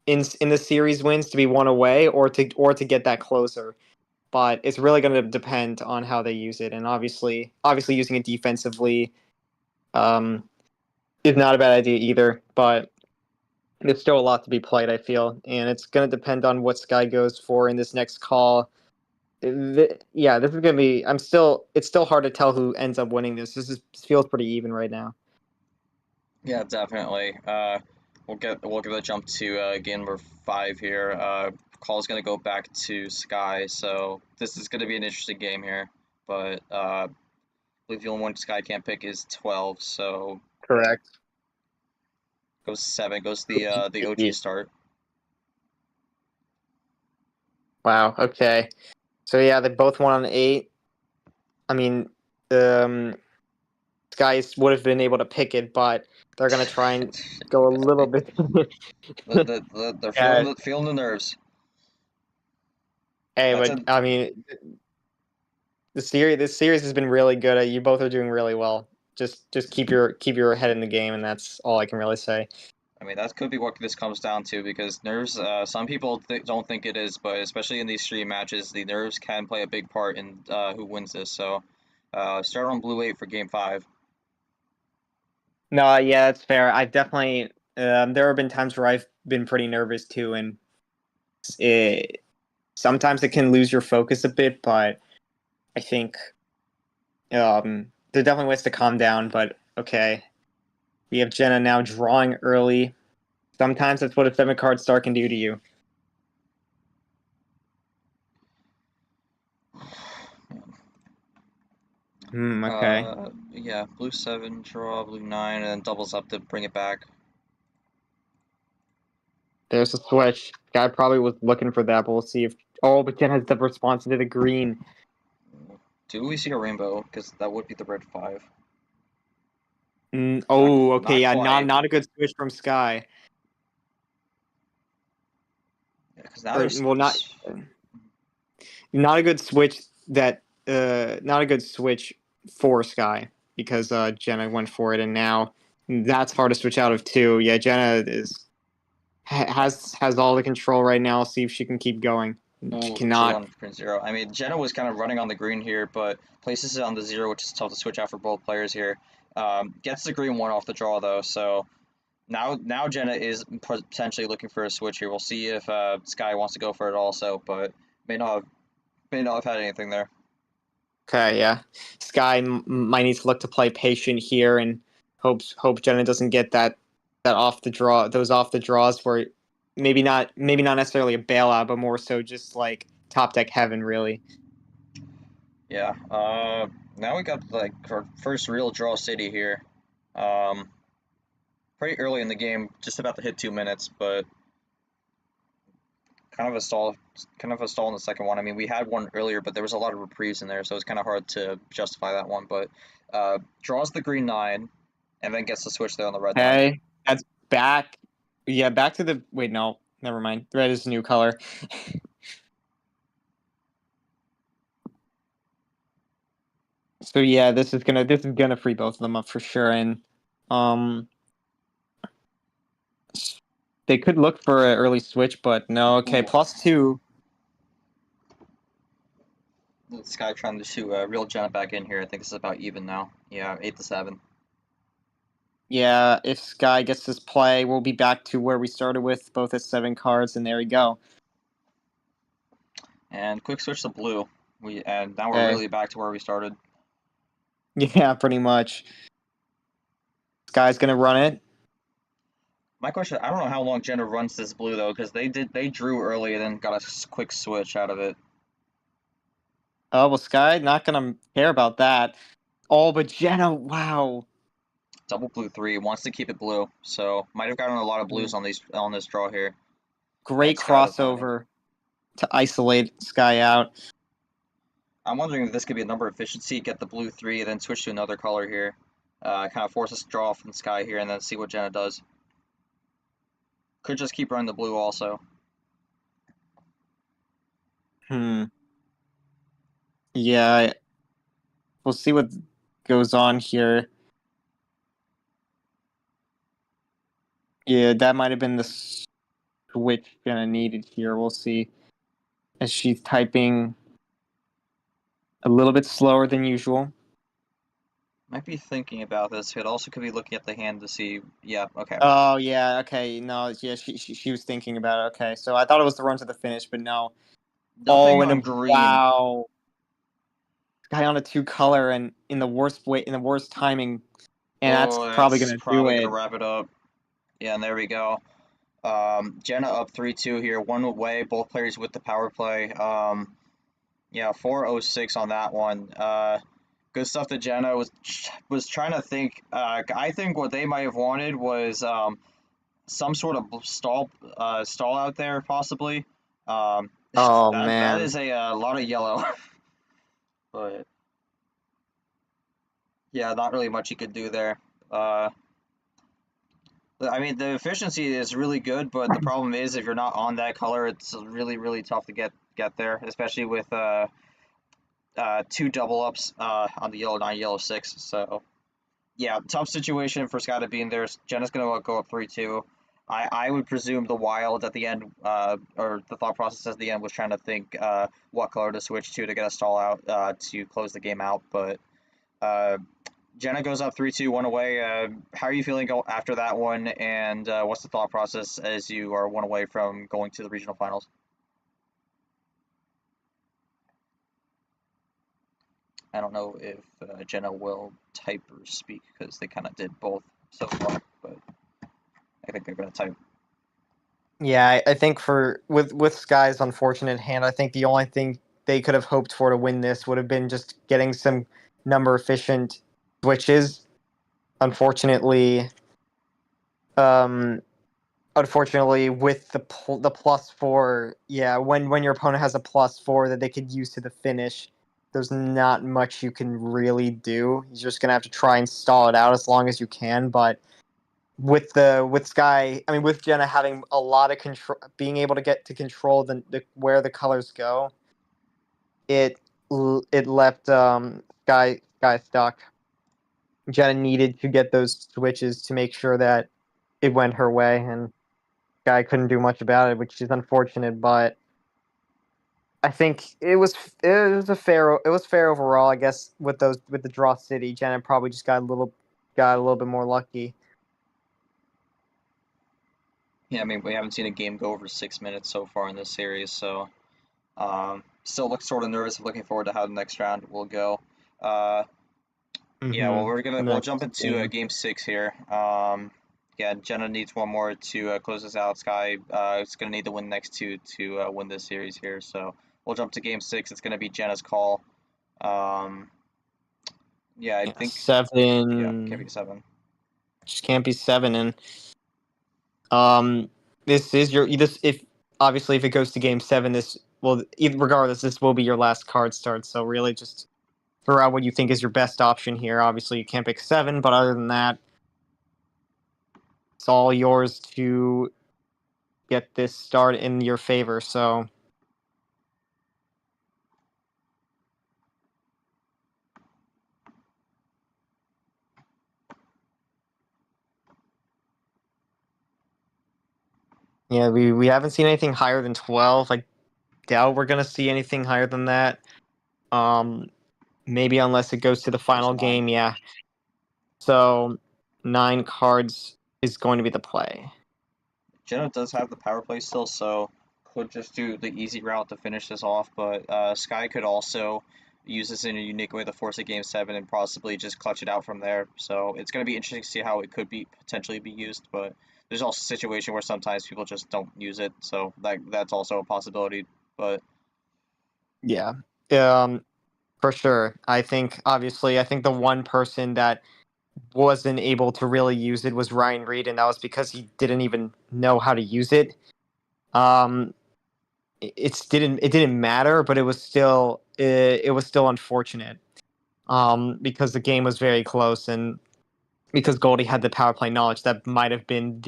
in the series wins to be one away, or to get that closer. But it's really going to depend on how they use it, and obviously using it defensively is not a bad idea either. But there's still a lot to be played, I feel, and it's going to depend on what Sky goes for in this next call. Yeah, this is gonna be. It's still hard to tell who ends up winning this. This feels pretty even right now. Yeah, definitely. We'll give a jump to game number 5 here. Call's gonna go back to Sky, so this is gonna be an interesting game here. But I believe the only one Sky can't pick is 12, so Correct. goes 7, goes the OG start. Wow. Okay. So yeah, they both won on 8. I mean, Skies would have been able to pick it, but they're gonna try and go a little bit. They're feeling the nerves. Hey, That's but I mean, this series has been really good. You both are doing really well. Just keep your head in the game, and that's all I can really say. I mean, that could be what this comes down to, because nerves, some people don't think it is, but especially in these stream matches, the nerves can play a big part in who wins this. So, start on blue 8 for game 5. No, yeah, that's fair. I've definitely there have been times where I've been pretty nervous too, and sometimes it can lose your focus a bit. But I think there are definitely ways to calm down. But okay, we have Jenna now drawing early. Sometimes that's what a 7-card star can do to you. Okay. Yeah, blue 7, draw, blue 9, and then doubles up to bring it back. There's a switch. Guy probably was looking for that, but we'll see if. Oh, but Jen has the response into the green. Do we see a rainbow? Because that would be the red 5. Oh, okay, not yeah, quite. not a good switch from Sky. Yeah, because now Or, there's well, not a good switch that not a good switch for Sky, because Jenna went for it, and now that's hard to switch out of too. Yeah, Jenna has all the control right now. See if she can keep going. She Ooh, 2 cannot. on print 0. I mean, Jenna was kind of running on the green here, but places it on the 0, which is tough to switch out for both players here. Gets the green 1 off the draw though, so now Jenna is potentially looking for a switch here. We'll see if Sky wants to go for it also, but may not have had anything there. Okay, yeah. Sky might need to look to play patient here, and hope Jenna doesn't get that off the draw, those off the draws where maybe not necessarily a bailout, but more so just like top deck heaven, really. Yeah. Now we got like our first real draw city here. Pretty early in the game, just about to hit 2 minutes, but kind of a stall in the second one. I mean, we had one earlier, but there was a lot of reprieves in there, so it's kind of hard to justify that one. But draws the green 9, and then gets the switch there on the red 9. Okay, that's back. Yeah, back to the. Wait, no, never mind. Red is a new color. So yeah, this is gonna free both of them up for sure, and they could look for an early switch, but no. Okay, Ooh. +2. This guy trying to reel Jenna back in here. I think this is about even now. Yeah, 8-7. Yeah, if Sky gets this play, we'll be back to where we started with, both at 7 cards, and there we go. And quick switch to blue. And now we're Okay. really back to where we started. Yeah, pretty much. Sky's gonna run it. My question, I don't know how long Jenna runs this blue though, because they drew early and then got a quick switch out of it. Oh, well, Sky not gonna care about that. Oh, but Jenna, wow. Double blue 3, wants to keep it blue, so might have gotten a lot of blues on this draw here. Great Sky doesn't have any. crossover to isolate Sky out. I'm wondering if this could be a number efficiency, get the blue 3, then switch to another color here. Kind of force us to draw from Sky here, and then see what Jenna does. Could just keep running the blue also. Yeah, we'll see what goes on here. Yeah, that might have been the switch Jenna needed here. We'll see. As she's typing a little bit slower than usual. Might be thinking about this. It also could be looking at the hand to see. Yeah, okay. Oh, yeah, okay. No, yeah, she was thinking about it. Okay, so I thought it was the run to the finish, but no. Nothing and on green. Wow. Guy on a 2 color and in the worst way, in the worst timing, and that's probably gonna do it. Gonna wrap it up. Yeah, and there we go. Jenna up 3-2 here, one away, both players with the power play. Yeah, 4-0-6 on that one. Good stuff that Jenna was trying to think. I think what they might have wanted was some sort of stall out there possibly. Oh, that man. is a lot of yellow. But yeah, not really much you could do there. I mean, the efficiency is really good, but the problem is if you're not on that color, it's really, really tough to get there, especially with 2 double ups on the yellow 9, yellow 6. So yeah, tough situation for Sky to be in there. Jenna's gonna go up 3-2. I would presume the Wild at the end, or the thought process at the end was trying to think what color to switch to get a stall out to close the game out. But Jenna goes up 3-2, one away. How are you feeling after that one? And what's the thought process as you are one away from going to the regional finals? I don't know if Jenna will type or speak because they kind of did both so far, but I think they're going to type. Yeah, I think with Sky's unfortunate hand, I think the only thing they could have hoped for to win this would have been just getting some number efficient switches. Unfortunately, with the +4, yeah, when your opponent has a +4 that they could use to the finish, there's not much you can really do. You're just gonna have to try and stall it out as long as you can. But with Sky, I mean, with Jenna having a lot of control, being able to get to control the where the colors go, it left Sky stuck. Jenna needed to get those switches to make sure that it went her way, and Sky couldn't do much about it, which is unfortunate. But I think it was fair overall. I guess with the draw city, Jenna probably just got a little bit more lucky. Yeah, I mean, we haven't seen a game go over 6 minutes so far in this series, so still look sort of nervous. Looking forward to how the next round will go. Yeah, well, we'll jump into game 6 here. Yeah, Jenna needs one more to close this out. Sky is going to need to win the next 2 to win this series here. So we'll jump to game 6. It's going to be Jenna's call. Yeah, I think 7. Yeah, can't be 7. Just can't be 7, and this is if obviously, if it goes to Game 7, regardless, this will be your last card start. So really, just throw out what you think is your best option here. Obviously, you can't pick 7, but other than that, it's all yours to get this start in your favor. So. Yeah, we haven't seen anything higher than 12. I doubt we're gonna see anything higher than that. Maybe unless it goes to the final game, yeah. So 9 cards is going to be the play. Jenna does have the power play still, so could just do the easy route to finish this off, but Sky could also use this in a unique way to force a game 7 and possibly just clutch it out from there. So it's going to be interesting to see how it could be potentially be used, but there's also a situation where sometimes people just don't use it, so that's also a possibility. But Yeah. For sure. I think the one person that wasn't able to really use it was Ryan Reed, and that was because he didn't even know how to use it. It didn't matter, but it was still unfortunate. Because the game was very close, and because Goldie had the power play knowledge, that might have been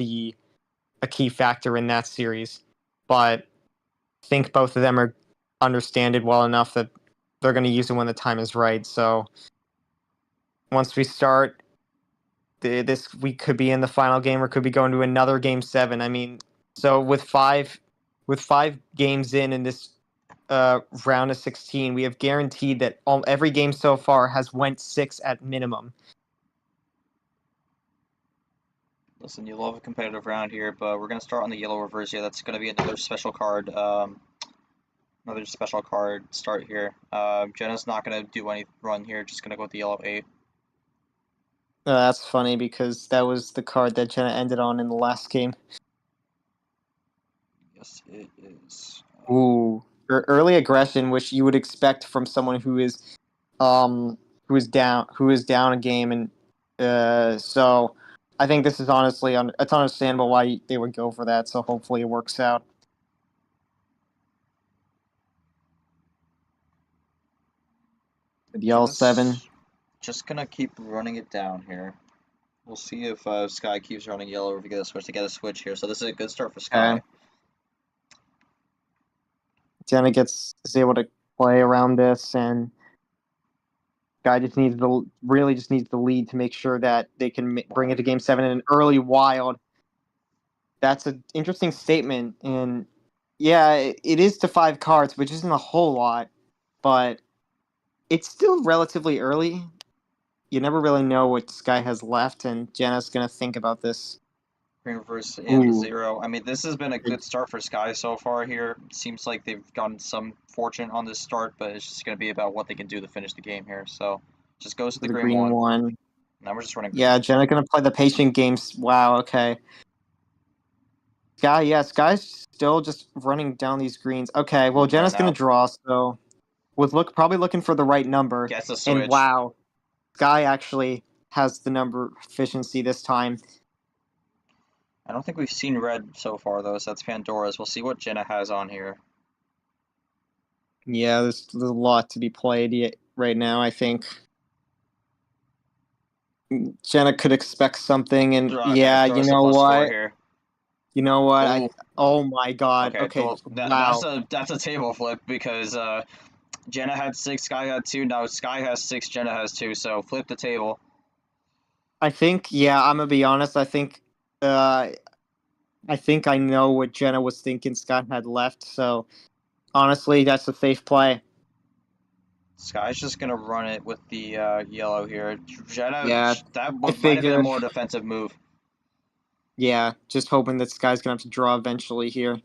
a key factor in that series. But I think both of them understand it well enough that they're going to use it when the time is right. So once we start, this we could be in the final game or could be going to another game 7. I mean, so with five games in this round of 16, we have guaranteed that every game so far has went 6 at minimum. listen, you love a competitive round here, but we're going to start on the yellow reverse here. That's going to be another special card. Another special card start here. Jenna's not going to do any run here, just going to go with the yellow 8. That's funny because that was the card that Jenna ended on in the last game. Yes, it is. Ooh, early aggression, which you would expect from someone who is down a game, and so I think this is honestly it's understandable why they would go for that. So hopefully it works out. Yellow 7. Just gonna keep running it down here. We'll see if Sky keeps running yellow or if we get a switch to get a switch here. So this is a good start for Sky. Okay. Jenna is able to play around this, and Guy just needs the lead to make sure that they can bring it to Game 7 in an early wild. That's an interesting statement, and yeah, it is to 5 cards, which isn't a whole lot, but it's still relatively early. You never really know what Sky has left, and Jenna's gonna think about this. Green reverse and Ooh. 0. I mean, this has been a good start for Sky so far here. Seems like they've gotten some fortune on this start, but it's just going to be about what they can do to finish the game here. So just goes to the green one. Now we're just running. Yeah, Jenna gonna play the patient games. Wow, okay. Sky's still just running down these greens. Okay, well, Jenna's gonna draw, so probably looking for the right number. Gets a switch. And wow, Sky actually has the number efficiency this time. I don't think we've seen red so far, though, so that's Pandora's. We'll see what Jenna has on here. Yeah, there's a lot to be played right now, I think. Jenna could expect something, and yeah, you know what? You know what? Oh my god. Okay, well, wow. That's a table flip because Jenna had 6, Sky had 2. Now Sky has 6, Jenna has 2. So flip the table. I think, yeah, I'm gonna be honest. I think I know what Jenna was thinking Scott had left. So honestly, that's a safe play. Sky's just gonna run it with the yellow here. Jenna, Yeah, that might have been a more defensive move. Yeah, just hoping that Sky's gonna have to draw eventually here.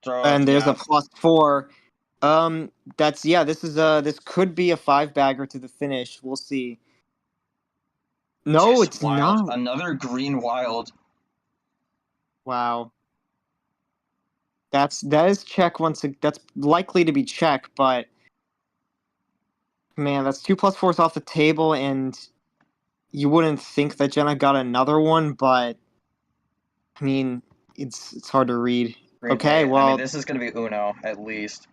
And there's a +4. This could be a 5-bagger to the finish. We'll see. No, it's wild. not. Another green wild. Wow. That is check once. That's likely to be check, but Man, that's 2+4s off the table, and you wouldn't think that Jenna got another one, but I mean, it's hard to read. Green Okay, light. I mean, well, this is going to be Uno, at least.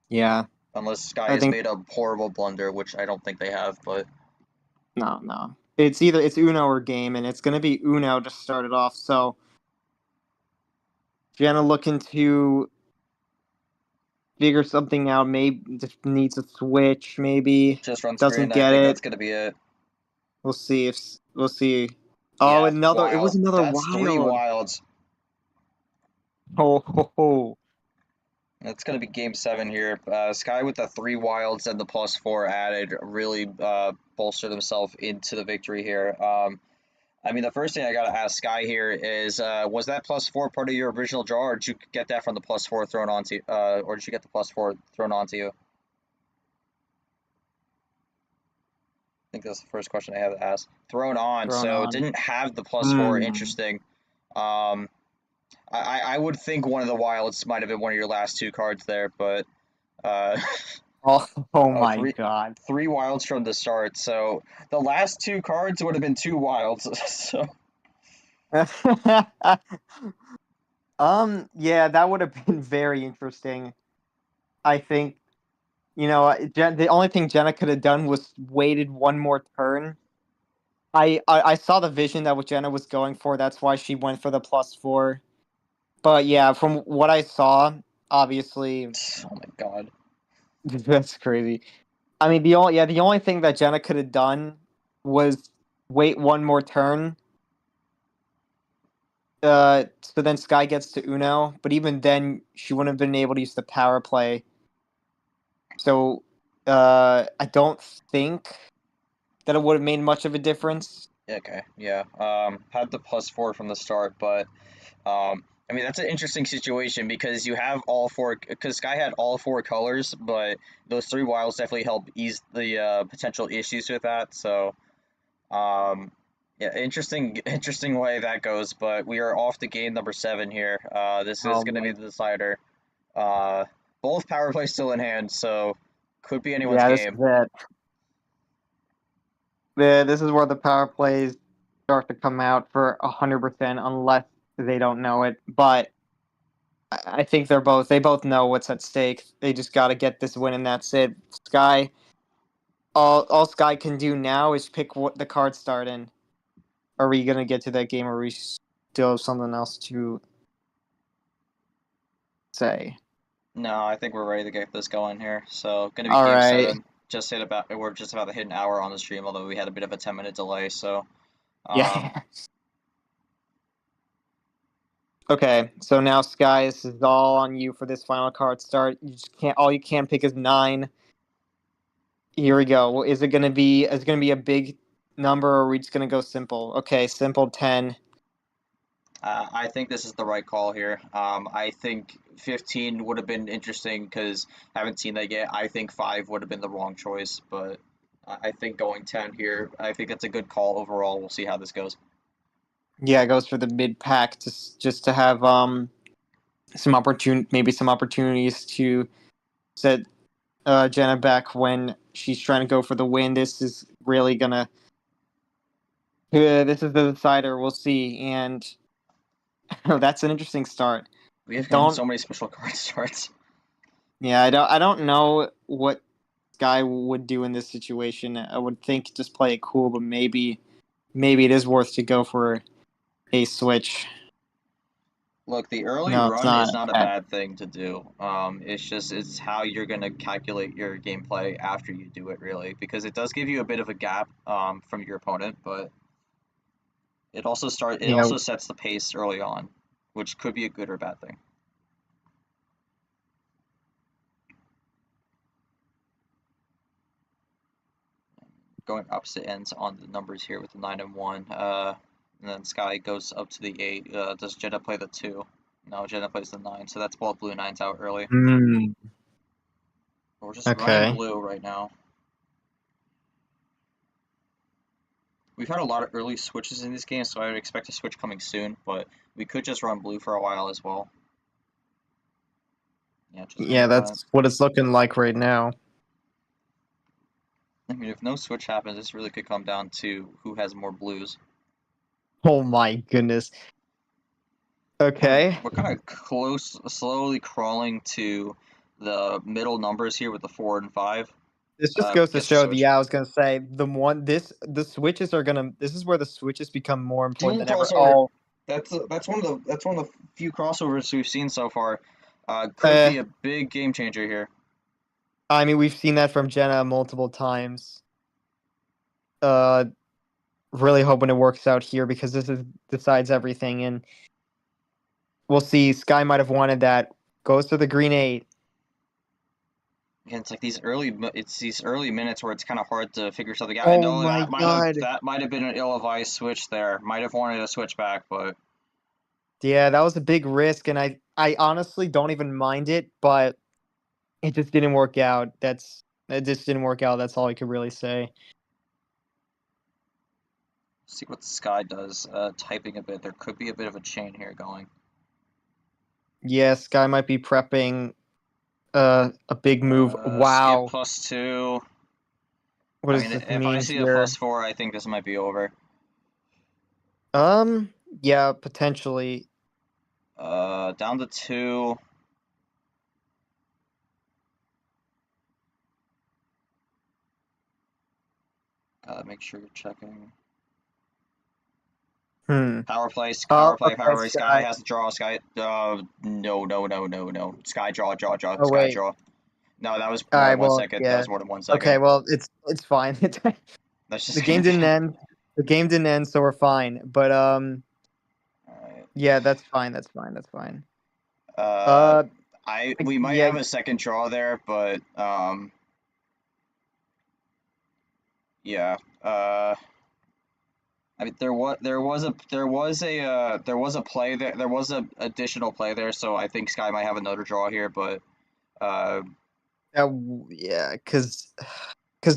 yeah, Unless Sky I has think made a horrible blunder, which I don't think they have, but... no. It's Uno or game, and it's gonna be Uno to start it off. So Jenna looking to figure something out. Maybe just needs a switch. Maybe Just run doesn't screen, I get think it. that's going to be it. We'll see. We'll see. Oh, Yeah, another. It was wild. another That's 3 wild. wilds. Oh, ho, ho. It's going to be game 7 here. Sky with the 3 wilds and the +4 added really bolstered himself into the victory here. I mean, the first thing I got to ask Sky here is, was that +4 part of your original draw, or did you get that from the +4 thrown onto, or did you get the +4 thrown onto you? I think that's the first question I have to ask. Thrown on, Thrown so on. didn't have the +4. Hmm. Interesting. I would think one of the wilds might have been one of your last 2 cards there, but Oh, oh, my God. 3 wilds from the start. So the last 2 cards would have been 2 wilds. So Yeah, that would have been very interesting. I think, the only thing Jenna could have done was waited one more turn. I saw the vision that what Jenna was going for. That's why she went for the +4. But yeah, from what I saw, obviously, oh my god. that's crazy. I mean, the only thing that Jenna could have done was wait one more turn. So then Sky gets to Uno, but even then, she wouldn't have been able to use the power play. So, I don't think that it would have made much of a difference. Okay, yeah. Had the +4 from the start, but I mean that's an interesting situation because you have all 4. Because Sky had all 4 colors, but those 3 wilds definitely help ease the potential issues with that. So, yeah, interesting way that goes. But we are off to game number 7 here. This is Oh going to be my, the decider. Both power plays still in hand, so could be anyone's yeah, this is game. it. This is where the power plays start to come out for 100%, unless they don't know it. But I think they both know what's at stake. They just got to get this win, and that's it. Sky, all Sky can do now is pick what the card start in. Are we gonna get to that game, or are we still have something else to say? No, I think we're ready to get this going here. So, going to be All game right. 7. We're just about to hit an hour on the stream, although we had a bit of a 10-minute delay. So, Yeah. Okay, so now Sky, this is all on you for this final card start. You just can't. All you can pick is 9. Here we go. Well, is it gonna be? Is it gonna be a big number, or are we just gonna go simple? Okay, simple 10. I think this is the right call here. I think 15 would have been interesting because I haven't seen that yet. I think 5 would have been the wrong choice, but I think going 10 here, I think that's a good call overall. We'll see how this goes. Yeah, it goes for the mid pack just to have maybe some opportunities to set Jenna back when she's trying to go for the win. This is really gonna. This is the decider. We'll see, and that's an interesting start. We have gotten Don't so many special card starts. Yeah, I don't know what Guy would do in this situation. I would think just play it cool, but maybe it is worth to go for a switch. Look, the early No, it's run not. is not a Okay. bad thing to do. It's how you're gonna calculate your gameplay after you do it, really, because it does give you a bit of a gap from your opponent, but it Yeah, also sets the pace early on, which could be a good or bad thing. Going opposite ends on the numbers here with the 9 and 1. And then Sky goes up to the 8. Does Jenna play the 2? No, Jenna plays the 9. So that's both blue 9s out early. Mm, We're just running okay. blue right now. We've had a lot of early switches in this game, so I would expect a switch coming soon, but we could just run blue for a while as well. Yeah, just Yeah, blue 9. that's what it's looking like right now. mean, if no switch happens, this really could come down to who has more blues. Oh my goodness. Okay. We're kind of slowly crawling to the middle numbers here with the 4 and 5. This just goes to Gets the show. switch. Yeah, I was gonna say the switches are gonna. This is where the switches become more important Dual than ever. crossover. Oh, That's one of the few crossovers we've seen so far. Could be a big game changer here. I mean, we've seen that from Jenna multiple times. Really hoping it works out here because decides everything, and we'll see. Sky might have wanted that. Goes to the green 8. Again, it's like these early minutes where it's kind of hard to figure something out. Oh I know my God. that might have been an ill-advised switch there. Might have wanted a switch back, but Yeah, that was a big risk, and I honestly don't even mind it, but it just didn't work out. It just didn't work out. That's all I could really say. see what Sky does. Typing a bit. There could be a bit of a chain here going. Yeah, Sky might be prepping a big move. Wow. Skip +2. What I does mean, this if mean I see here? a +4, I think this might be over. Yeah, potentially. Down to 2. Gotta make sure you're checking. Power play, Oh, power okay, play. Sky has to draw. Sky. No. Sky draw. Oh, Sky wait. draw. No, that was All more right, than 1 well, second. yeah. That was more than 1 second. Okay, well, it's fine. That's just The game didn't end. The game didn't end, so we're fine. But Alright. yeah, that's fine. That's fine. That's fine. We might yeah. have a second draw there, but yeah. I mean, there was a play there. There was a additional play there, so I think Sky might have another draw here, but Yeah, because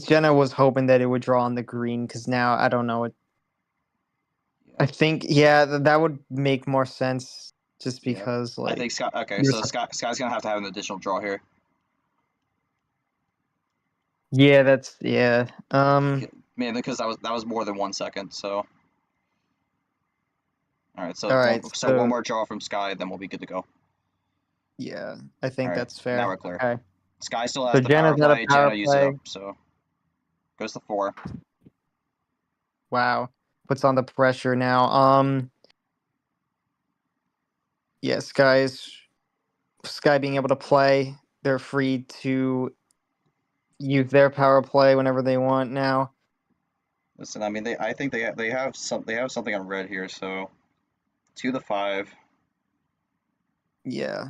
Jenna was hoping that it would draw on the green. Because now I don't know. I think that would make more sense. Just yeah. because I think Sky. Okay, you're so Sky's gonna have to have an additional draw here. Yeah, that's yeah. Mainly because that was more than 1 second. So. All right, All right, so one more draw from Sky, then we'll be good to go. Yeah, I think All right, that's fair. now we're clear. Okay. Sky still has So the power Jenna's got a play. power Jenna used it play. up, so goes to 4. Wow. Puts on the pressure now. Yeah, Sky being able to play. They're free to use their power play whenever they want now. Listen, I mean, I think they have something on red here, so 2 to 5. Yeah.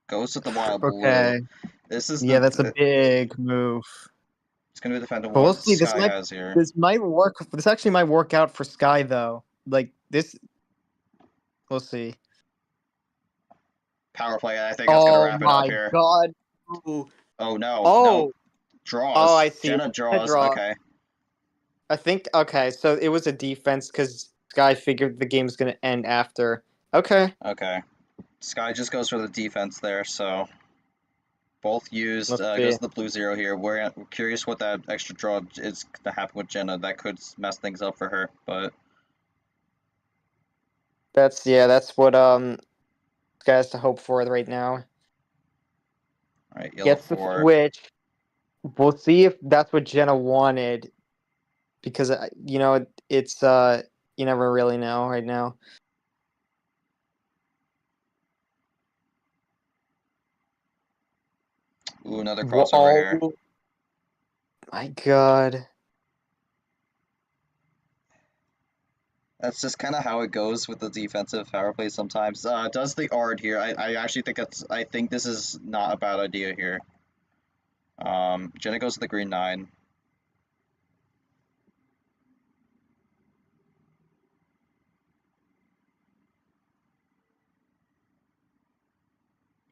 Goes to the wild blue. Okay. This is that's a big move. It's gonna be defending But we'll what see. Sky has here. This might work. This actually might work out for Sky though. Like this. We'll see. Power play. I think that's gonna wrap it up here. Oh my God. Ooh. Oh no. Oh. No. Draws. Oh, I see. Jenna draws. Draw. Okay. I think okay. So it was a defense because Sky figured the game was gonna end after. Okay. Okay. Sky just goes for the defense there, so both used. Let's see. Goes to the blue 0 here. We're curious what that extra draw is to happen with Jenna. That could mess things up for her, but That's what Sky has to hope for right now. all right, yellow Gets 4. the switch. We'll see if that's what Jenna wanted, because it's you never really know right now. Ooh, another crossover here. My God. That's just kind of how it goes with the defensive power play sometimes. Does the Ard here? I actually think I think this is not a bad idea here. Jenna goes to the green 9.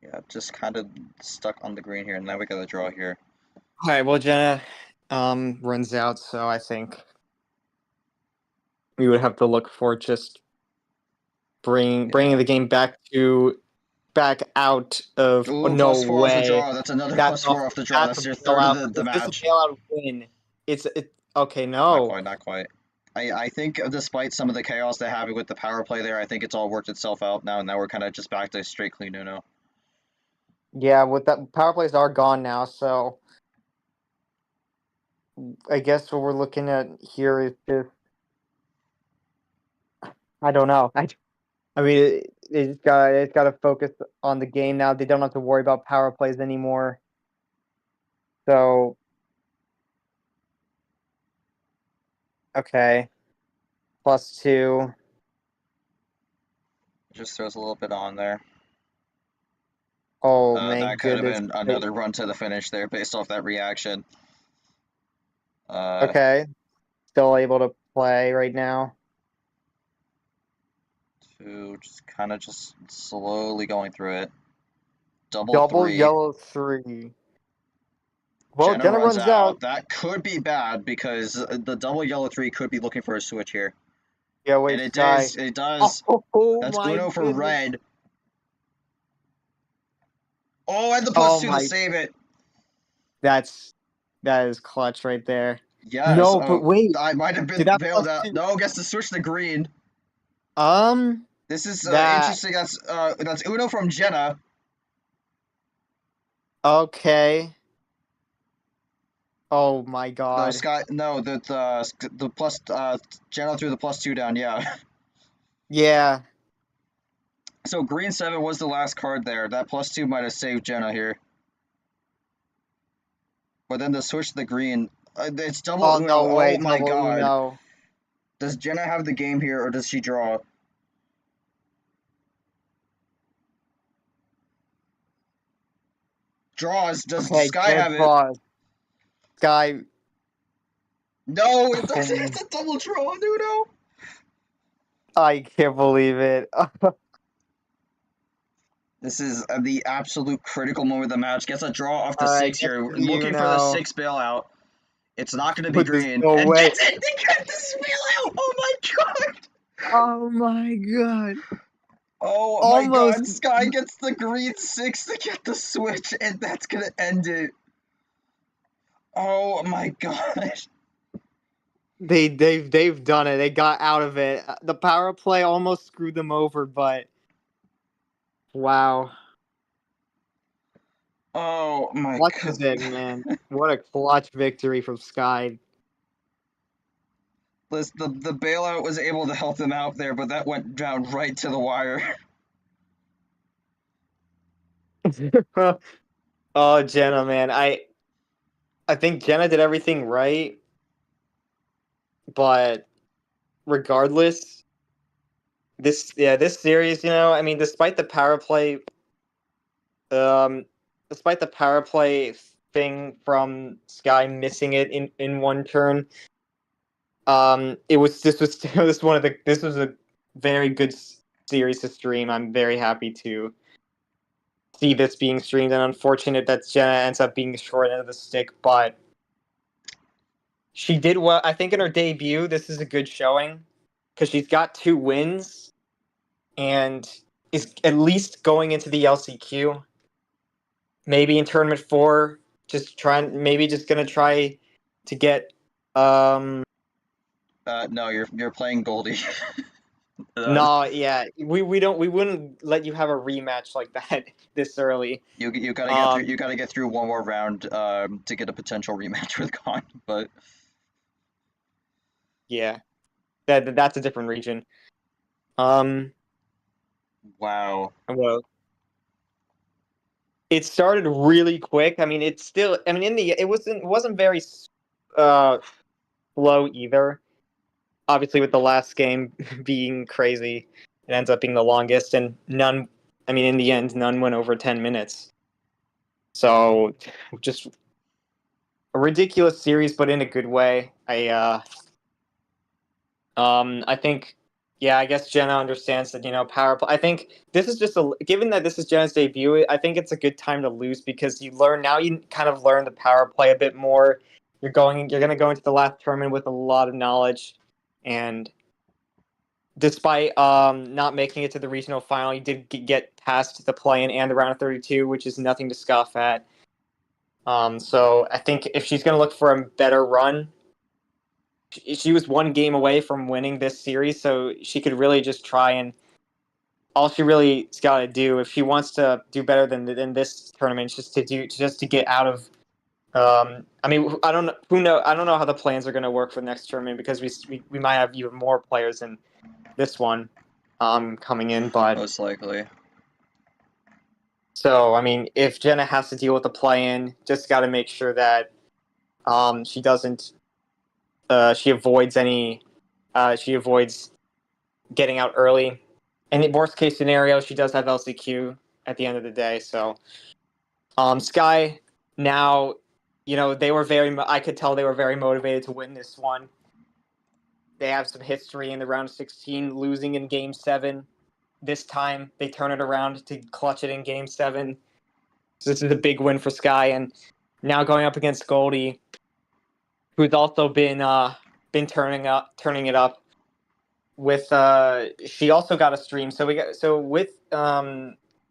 Yeah, just kind of stuck on the green here, and now we got a draw here. All right. Well, Jenna runs out, so I think we would have to look for just bringing the game back to back out of. Ooh, Oh, no +4 off the way. draw. That's another That's +4 off the draw. That's a your third bailout. of the Is this a match. bailout win? Okay, Not no. quite, not quite. I think despite some of the chaos they have with the power play there, I think it's all worked itself out now, and now we're kind of just back to straight clean Uno. Yeah, with that power plays are gone now, so I guess what we're looking at here is just I don't know. I mean, it's got to focus on the game now. They don't have to worry about power plays anymore. So, okay, +2. Just throws a little bit on there. Oh my That could have goodness. been another run to the finish there based off that reaction. Okay, still able to play right now. To just kind of just slowly going through it. Double Three. yellow 3. Well, Jenna runs runs out. That could be bad because the double yellow 3 could be looking for a switch here. Yeah, wait, And it Sky. does. It does. Oh That's my Uno for goodness. red. Oh, and the Oh +2 my- to save it. That is clutch right there. Yes. No, but wait. I might have been Did that bailed out. +2 No, gets to switch to green. This is that interesting. That's Uno from Jenna. Okay. Oh my No, god. Sky. No, the plus. Jenna threw the +2 down. Yeah. Yeah. So green 7 was the last card there. That +2 might have saved Jenna here. But then the switch to the green. It's double Oh Uno. no way. Oh my Double god. Uno. Does Jenna have the game here or does she draw? Draws. Does Okay, Sky good have it? draw. Sky. No, it doesn't. It's a double draw on Uno. I can't believe it. This is the absolute critical moment of the match. Gets a draw off the Alright, 6 here. gets the Looking for the Uno. 6 bailout. It's not going to be But there's green. no and way. gets it! They got this bailout! Oh my god! Oh my god. Oh my Almost. god, Sky gets the green 6 to get the switch, and that's gonna end it. Oh my gosh. They've done it. They got out of it. The power play almost screwed them over, but wow. Oh my Clutch god. is it, man. What a clutch victory from Sky. The bailout was able to help them out there, but that went down right to the wire. Oh, Jenna, man. I think Jenna did everything right, but regardless, this series, I mean, despite the power play thing from Sky missing it in one turn, this was a very good series to stream. I'm very happy to see this being streamed, and unfortunate that Jenna ends up being the short end of the stick, but she did well. I think in her debut, this is a good showing because she's got 2 wins and is at least going into the LCQ. Maybe in tournament 4, just gonna try to get No, you're playing Goldie. No, yeah, we wouldn't let you have a rematch like that this early. You gotta get through one more round to get a potential rematch with Khan, but yeah, that's a different region. wow. Well, it started really quick. I mean, it wasn't very slow either. Obviously, with the last game being crazy, it ends up being the longest, and none. I mean, in the end, none went over 10 minutes. So, just a ridiculous series, but in a good way. I think, yeah, I guess Jenna understands that, power play. I think this is given that this is Jenna's debut, I think it's a good time to lose because you kind of learn the power play a bit more. You're going to go into the last tournament with a lot of knowledge, and despite not making it to the regional final, he did get past the play-in and the round of 32, which is nothing to scoff at. So I think if she's going to look for a better run, she was one game away from winning this series, so she could really just try and all she really's got to do if she wants to do better than this tournament, just to get out of. I mean, I don't know I don't know how the plans are going to work for the next tournament because we might have even more players than this one coming in, but Most likely. so I mean, if Jenna has to deal with the play-in, just got to make sure that she doesn't she avoids getting out early. And in worst case scenario, she does have LCQ at the end of the day. So Sky now, they were I could tell they were very motivated to win this one. They have some history in the round of 16, losing in Game 7. This time, they turn it around to clutch it in Game 7. So this is a big win for Sky. And now going up against Goldie, who's also been turning it up. With she also got a stream. So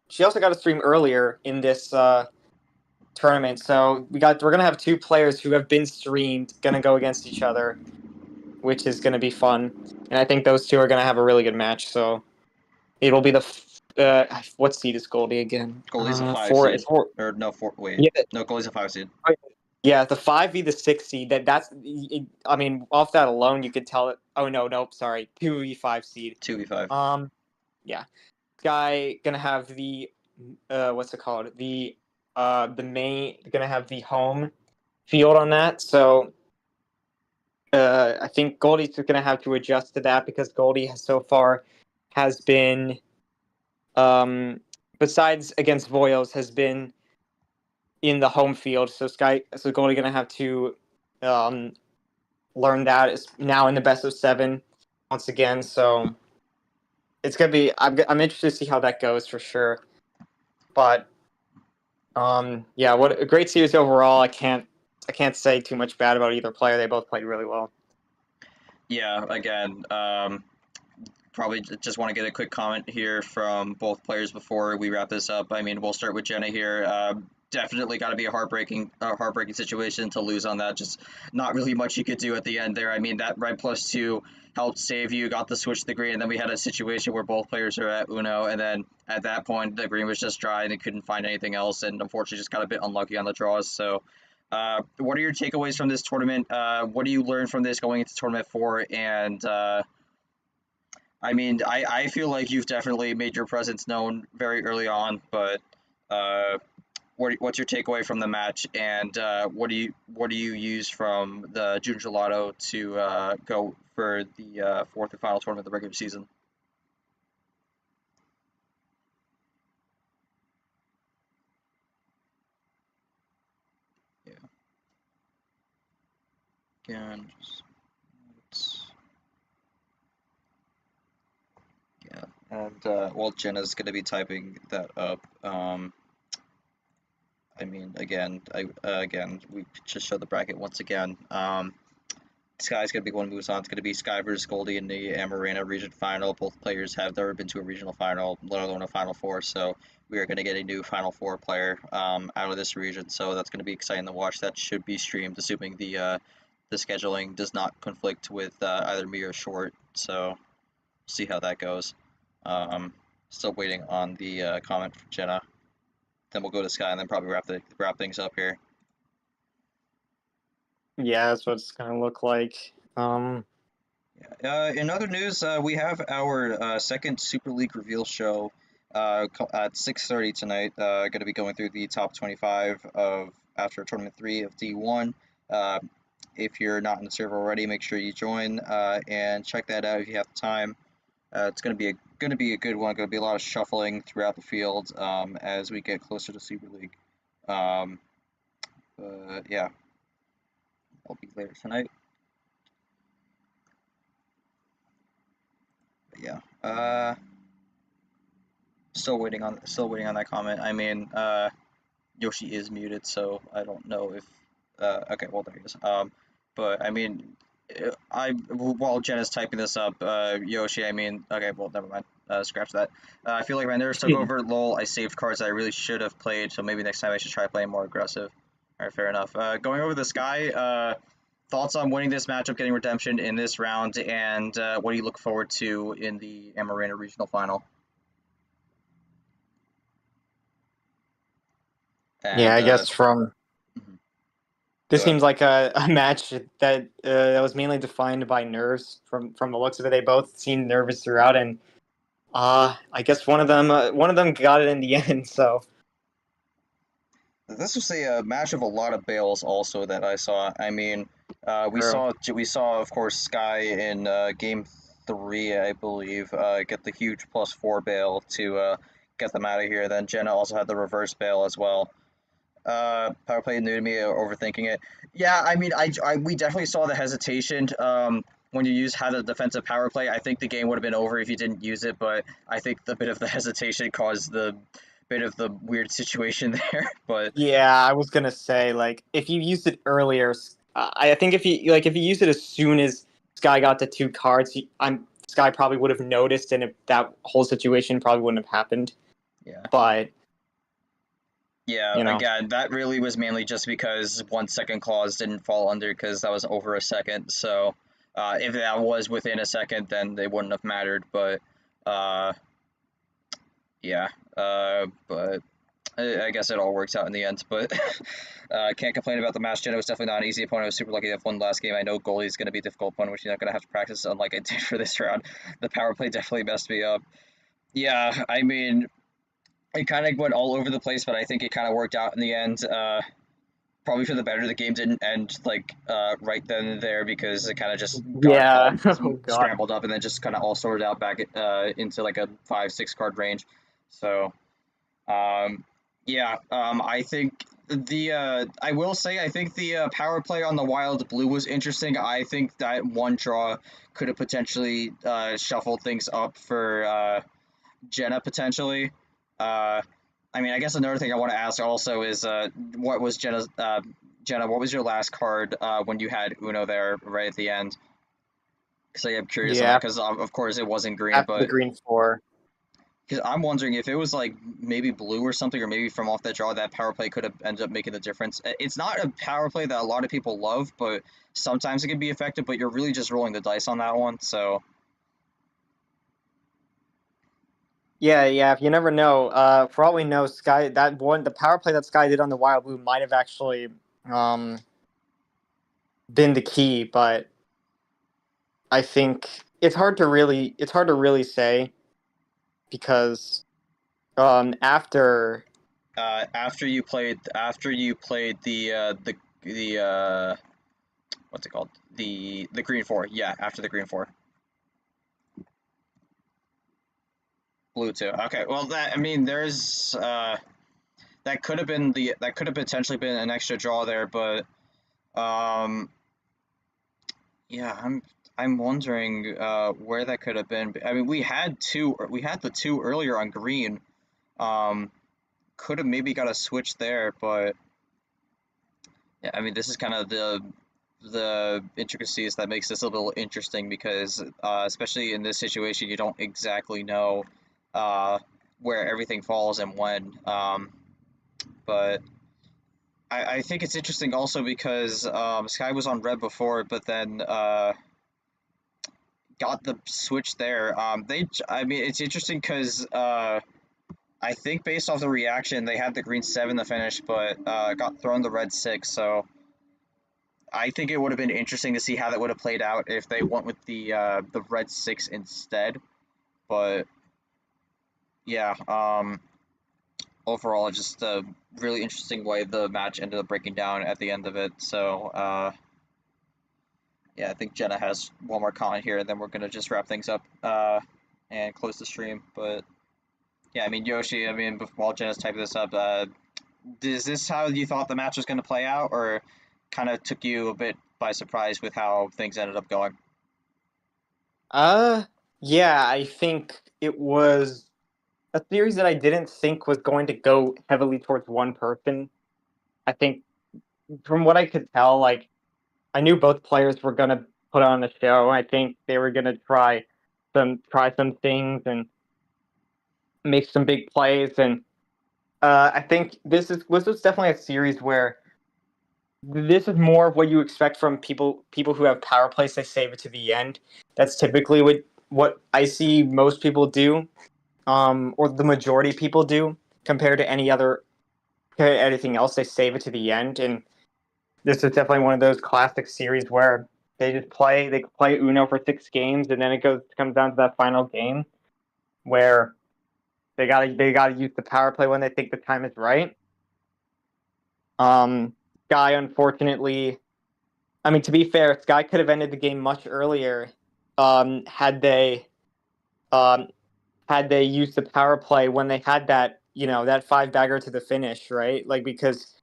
she also got a stream earlier in this tournament. So we're gonna have two players who have been streamed gonna go against each other, which is gonna be fun. And I think those two are gonna have a really good match. So it'll be what seed is Goldie again? Goalie's a 5 Four. seed. It's four. Or no, 4. Wait. Yeah. No, goalie's a 5 seed. Yeah, the 5v the 6 seed. I mean, off that alone, you could tell it. Oh no, sorry, 2v5 seed. 2v5. Yeah, guy gonna have the what's it called? The main gonna have the home field on that. So I think Goldie's gonna have to adjust to that because Goldie so far has been besides against Voyos has been in the home field. So Goldie gonna have to learn that is now in the best of 7 once again. So it's gonna be. I'm interested to see how that goes for sure. But yeah, what a great series overall. I can't say too much bad about either player. They both played really well. Yeah, again, probably just want to get a quick comment here from both players before we wrap this up. I mean, we'll start with Jenna here. Definitely got to be a heartbreaking situation to lose on that. Just not really much you could do at the end there. I mean, that red +2 helped save you, got the switch to the green, and then we had a situation where both players are at Uno, and then at that point the green was just dry and they couldn't find anything else, and unfortunately just got a bit unlucky on the draws. So what are your takeaways from this tournament? What do you learn from this going into tournament 4? And I mean, I feel like you've definitely made your presence known very early on, but what's your takeaway from the match, and what do you use from the June Gelato to go for the fourth and final tournament of the regular season? Yeah. Again, yeah, and while Jenna's gonna be typing that up, I mean, again, we just show the bracket once again. Sky's gonna be one who moves on. It's gonna be Sky versus Goldie in the AMARENA region final. Both players have never been to a regional final, let alone a Final Four. So we are gonna get a new Final Four player out of this region. So that's gonna be exciting to watch. That should be streamed, assuming the scheduling does not conflict with either me or Short. So see how that goes. Still waiting on the comment from Jenna. Then we'll go to Sky and then probably wrap things up here. Yeah, that's what it's gonna look like. In other news, we have our second Super League reveal show at 6:30 tonight. Going to be going through the top 25 of after tournament 3 of D1. If you're not in the server already, make sure you join and check that out if you have the time. It's going to be a good one. Going to be a lot of shuffling throughout the field as we get closer to Super League. Yeah, I'll be later tonight. But yeah, still waiting on that comment. I mean, Yoshi is muted, so I don't know if. Okay, well there he is. But I mean, while Jenna's typing this up, Yoshi, I mean, okay, well, never mind. Scratch that. I feel like my nerves took over. Lol, I saved cards that I really should have played, so maybe next time I should try playing more aggressive. All right, fair enough. Going over the Sky, thoughts on winning this matchup, getting redemption in this round, and what do you look forward to in the AMARENA regional final? And, Yeah, I guess from this Go ahead. seems like a match that was mainly defined by nerves. From the looks of it, they both seemed nervous throughout, and I guess one of them got it in the end. So This was a match of a lot of bails also that I saw. I mean, we True. saw of course Sky in game 3, I believe, get the huge +4 bail to get them out of here. Then Jenna also had the reverse bail as well. Power play new to me, overthinking it. Yeah, I mean, we definitely saw the hesitation. When you had a defensive power play, I think the game would have been over if you didn't use it. But I think the bit of the hesitation caused the bit of the weird situation there. But yeah, I was gonna say like if you used it earlier, I think if you used it as soon as Sky got the 2 cards, Sky probably would have noticed, and if that whole situation probably wouldn't have happened. yeah. But Yeah, you know, again, that really was mainly just because 1 second clause didn't fall under because that was over a second. So if that was within a second, then they wouldn't have mattered. But yeah, but I guess it all works out in the end. But can't complain about the match. Jenna was definitely not an easy opponent. I was super lucky to have won last game. I know goalie is going to be a difficult opponent, which you're not going to have to practice, unlike I did for this round. The power play definitely messed me up. Yeah, I mean, it kind of went all over the place, but I think it kind of worked out in the end. Probably for the better. The game didn't end like right then and there because it kind of just got yeah, all oh god, scrambled up and then just kind of all sorted out back into like a 5-6 card range. So yeah, I think I will say I think the power play on the Wild Blue was interesting. I think that one draw could have potentially shuffled things up for Jenna potentially. I mean, I guess another thing I want to ask also is what was Jenna's Jenna? What was your last card when you had Uno there right at the end? Because I am curious on that yeah. because of course it wasn't green, After the but green 4, because I'm wondering if it was like maybe blue or something, or maybe from off that draw, that power play could have ended up making the difference. It's not a power play that a lot of people love, but sometimes it can be effective. But you're really just rolling the dice on that one, so yeah. If you never know, for all we know, Sky the power play that Sky did on the Wild Blue might have actually been the key, but I think it's hard to really say because after after you played the what's it called, the green 4, yeah, after the green 4. Blue 2. Okay, well that I mean there's that could have been that could have potentially been an extra draw there, but um yeah, I'm wondering where that could have been. I mean, we had the 2 earlier on green. Um could have maybe got a switch there, but yeah, I mean this is kind of the intricacies that makes this a little interesting because especially in this situation you don't exactly know uh where everything falls and when. But I think it's interesting also because Sky was on red before, but then got the switch there. I mean, it's interesting because I think based off the reaction, they had the green 7 to finish, but got thrown the red 6. So I think it would have been interesting to see how that would have played out if they went with the red 6 instead. But yeah, overall, just a really interesting way the match ended up breaking down at the end of it. So yeah, I think Jenna has one more comment here, and then we're gonna just wrap things up and close the stream. But yeah, I mean Yoshi, I mean while Jenna's typing this up, is this how you thought the match was gonna play out, or kind of took you a bit by surprise with how things ended up going? yeah, I think it was a series that I didn't think was going to go heavily towards one person. I think from what I could tell, like I knew both players were gonna put on a show. I think they were gonna try some things and make some big plays. And I think this was definitely a series where this is more of what you expect from people who have power plays. They save it to the end. That's typically what I see most people do, or the majority of people do compared to anything else. They save it to the end, and this is definitely one of those classic series where they play Uno for 6 games, and then comes down to that final game where they gotta use the power play when they think the time is right. Sky, unfortunately, I mean, to be fair, Sky could have ended the game much earlier, had they um, used the power play when they had that 5-bagger to the finish, right? Like, because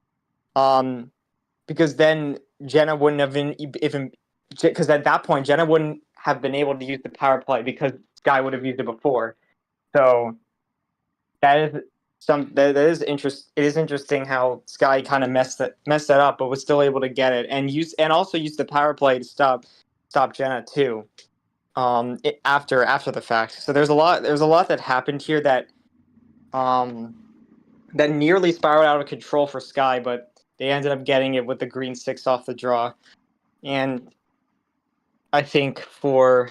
then Jenna wouldn't have been even, because at that point Jenna wouldn't have been able to use the power play because Sky would have used it before. So that is that is It is interesting how Sky kind of messed that up, but was still able to get it and also use the power play to stop Jenna too. After the fact. So there's a lot that happened here that nearly spiraled out of control for Sky, but they ended up getting it with the green 6 off the draw. And I think for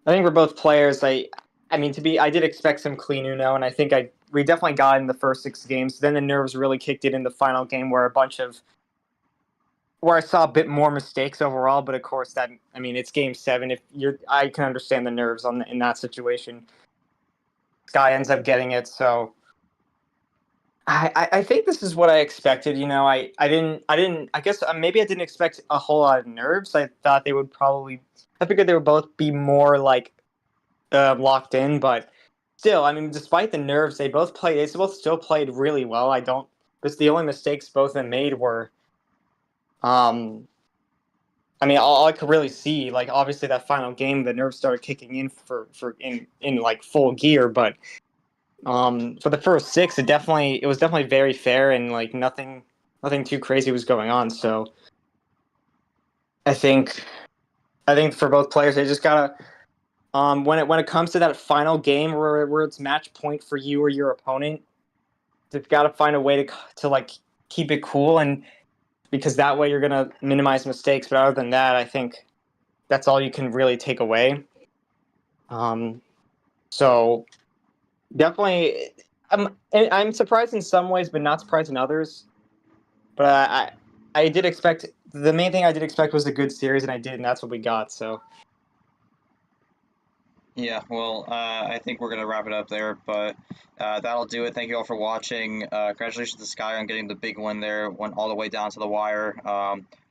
both players, I did expect some clean Uno, and I think we definitely got in the first 6 games. Then the nerves really kicked in the final game, where I saw a bit more mistakes overall. But of course, it's game 7. I can understand the nerves in that situation. Sky ends up getting it, so I think this is what I expected. I guess maybe I didn't expect a whole lot of nerves. I figured they would both be more like locked in, but still, despite the nerves, they both still played really well. But the only mistakes both of them made were, all I could really see, like, obviously that final game, the nerves started kicking in in like full gear, but for the first 6, it was definitely very fair, and like nothing too crazy was going on. So I think for both players, they just gotta, when it comes to that final game where it's match point for you or your opponent, they've got to find a way to like keep it cool, and because that way you're gonna minimize mistakes. But other than that, I think that's all you can really take away. So definitely, I'm surprised in some ways, but not surprised in others. But I did expect, the main thing I did expect was a good series, and I did, and that's what we got. So Yeah, well, I think we're going to wrap it up there, but that'll do it. Thank you all for watching. Congratulations to Sky on getting the big win there. Went all the way down to the wire.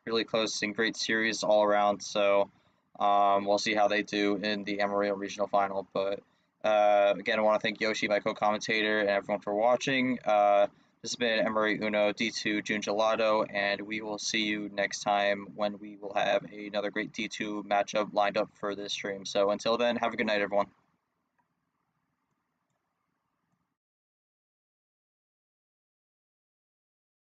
Really close and great series all around, so we'll see how they do in the Amarillo Regional Final. But again, I want to thank Yoshi, my co-commentator, and everyone for watching. This has been MRE UNO D2 June Gelato, and we will see you next time when we will have another great D2 matchup lined up for this stream. So until then, have a good night, everyone.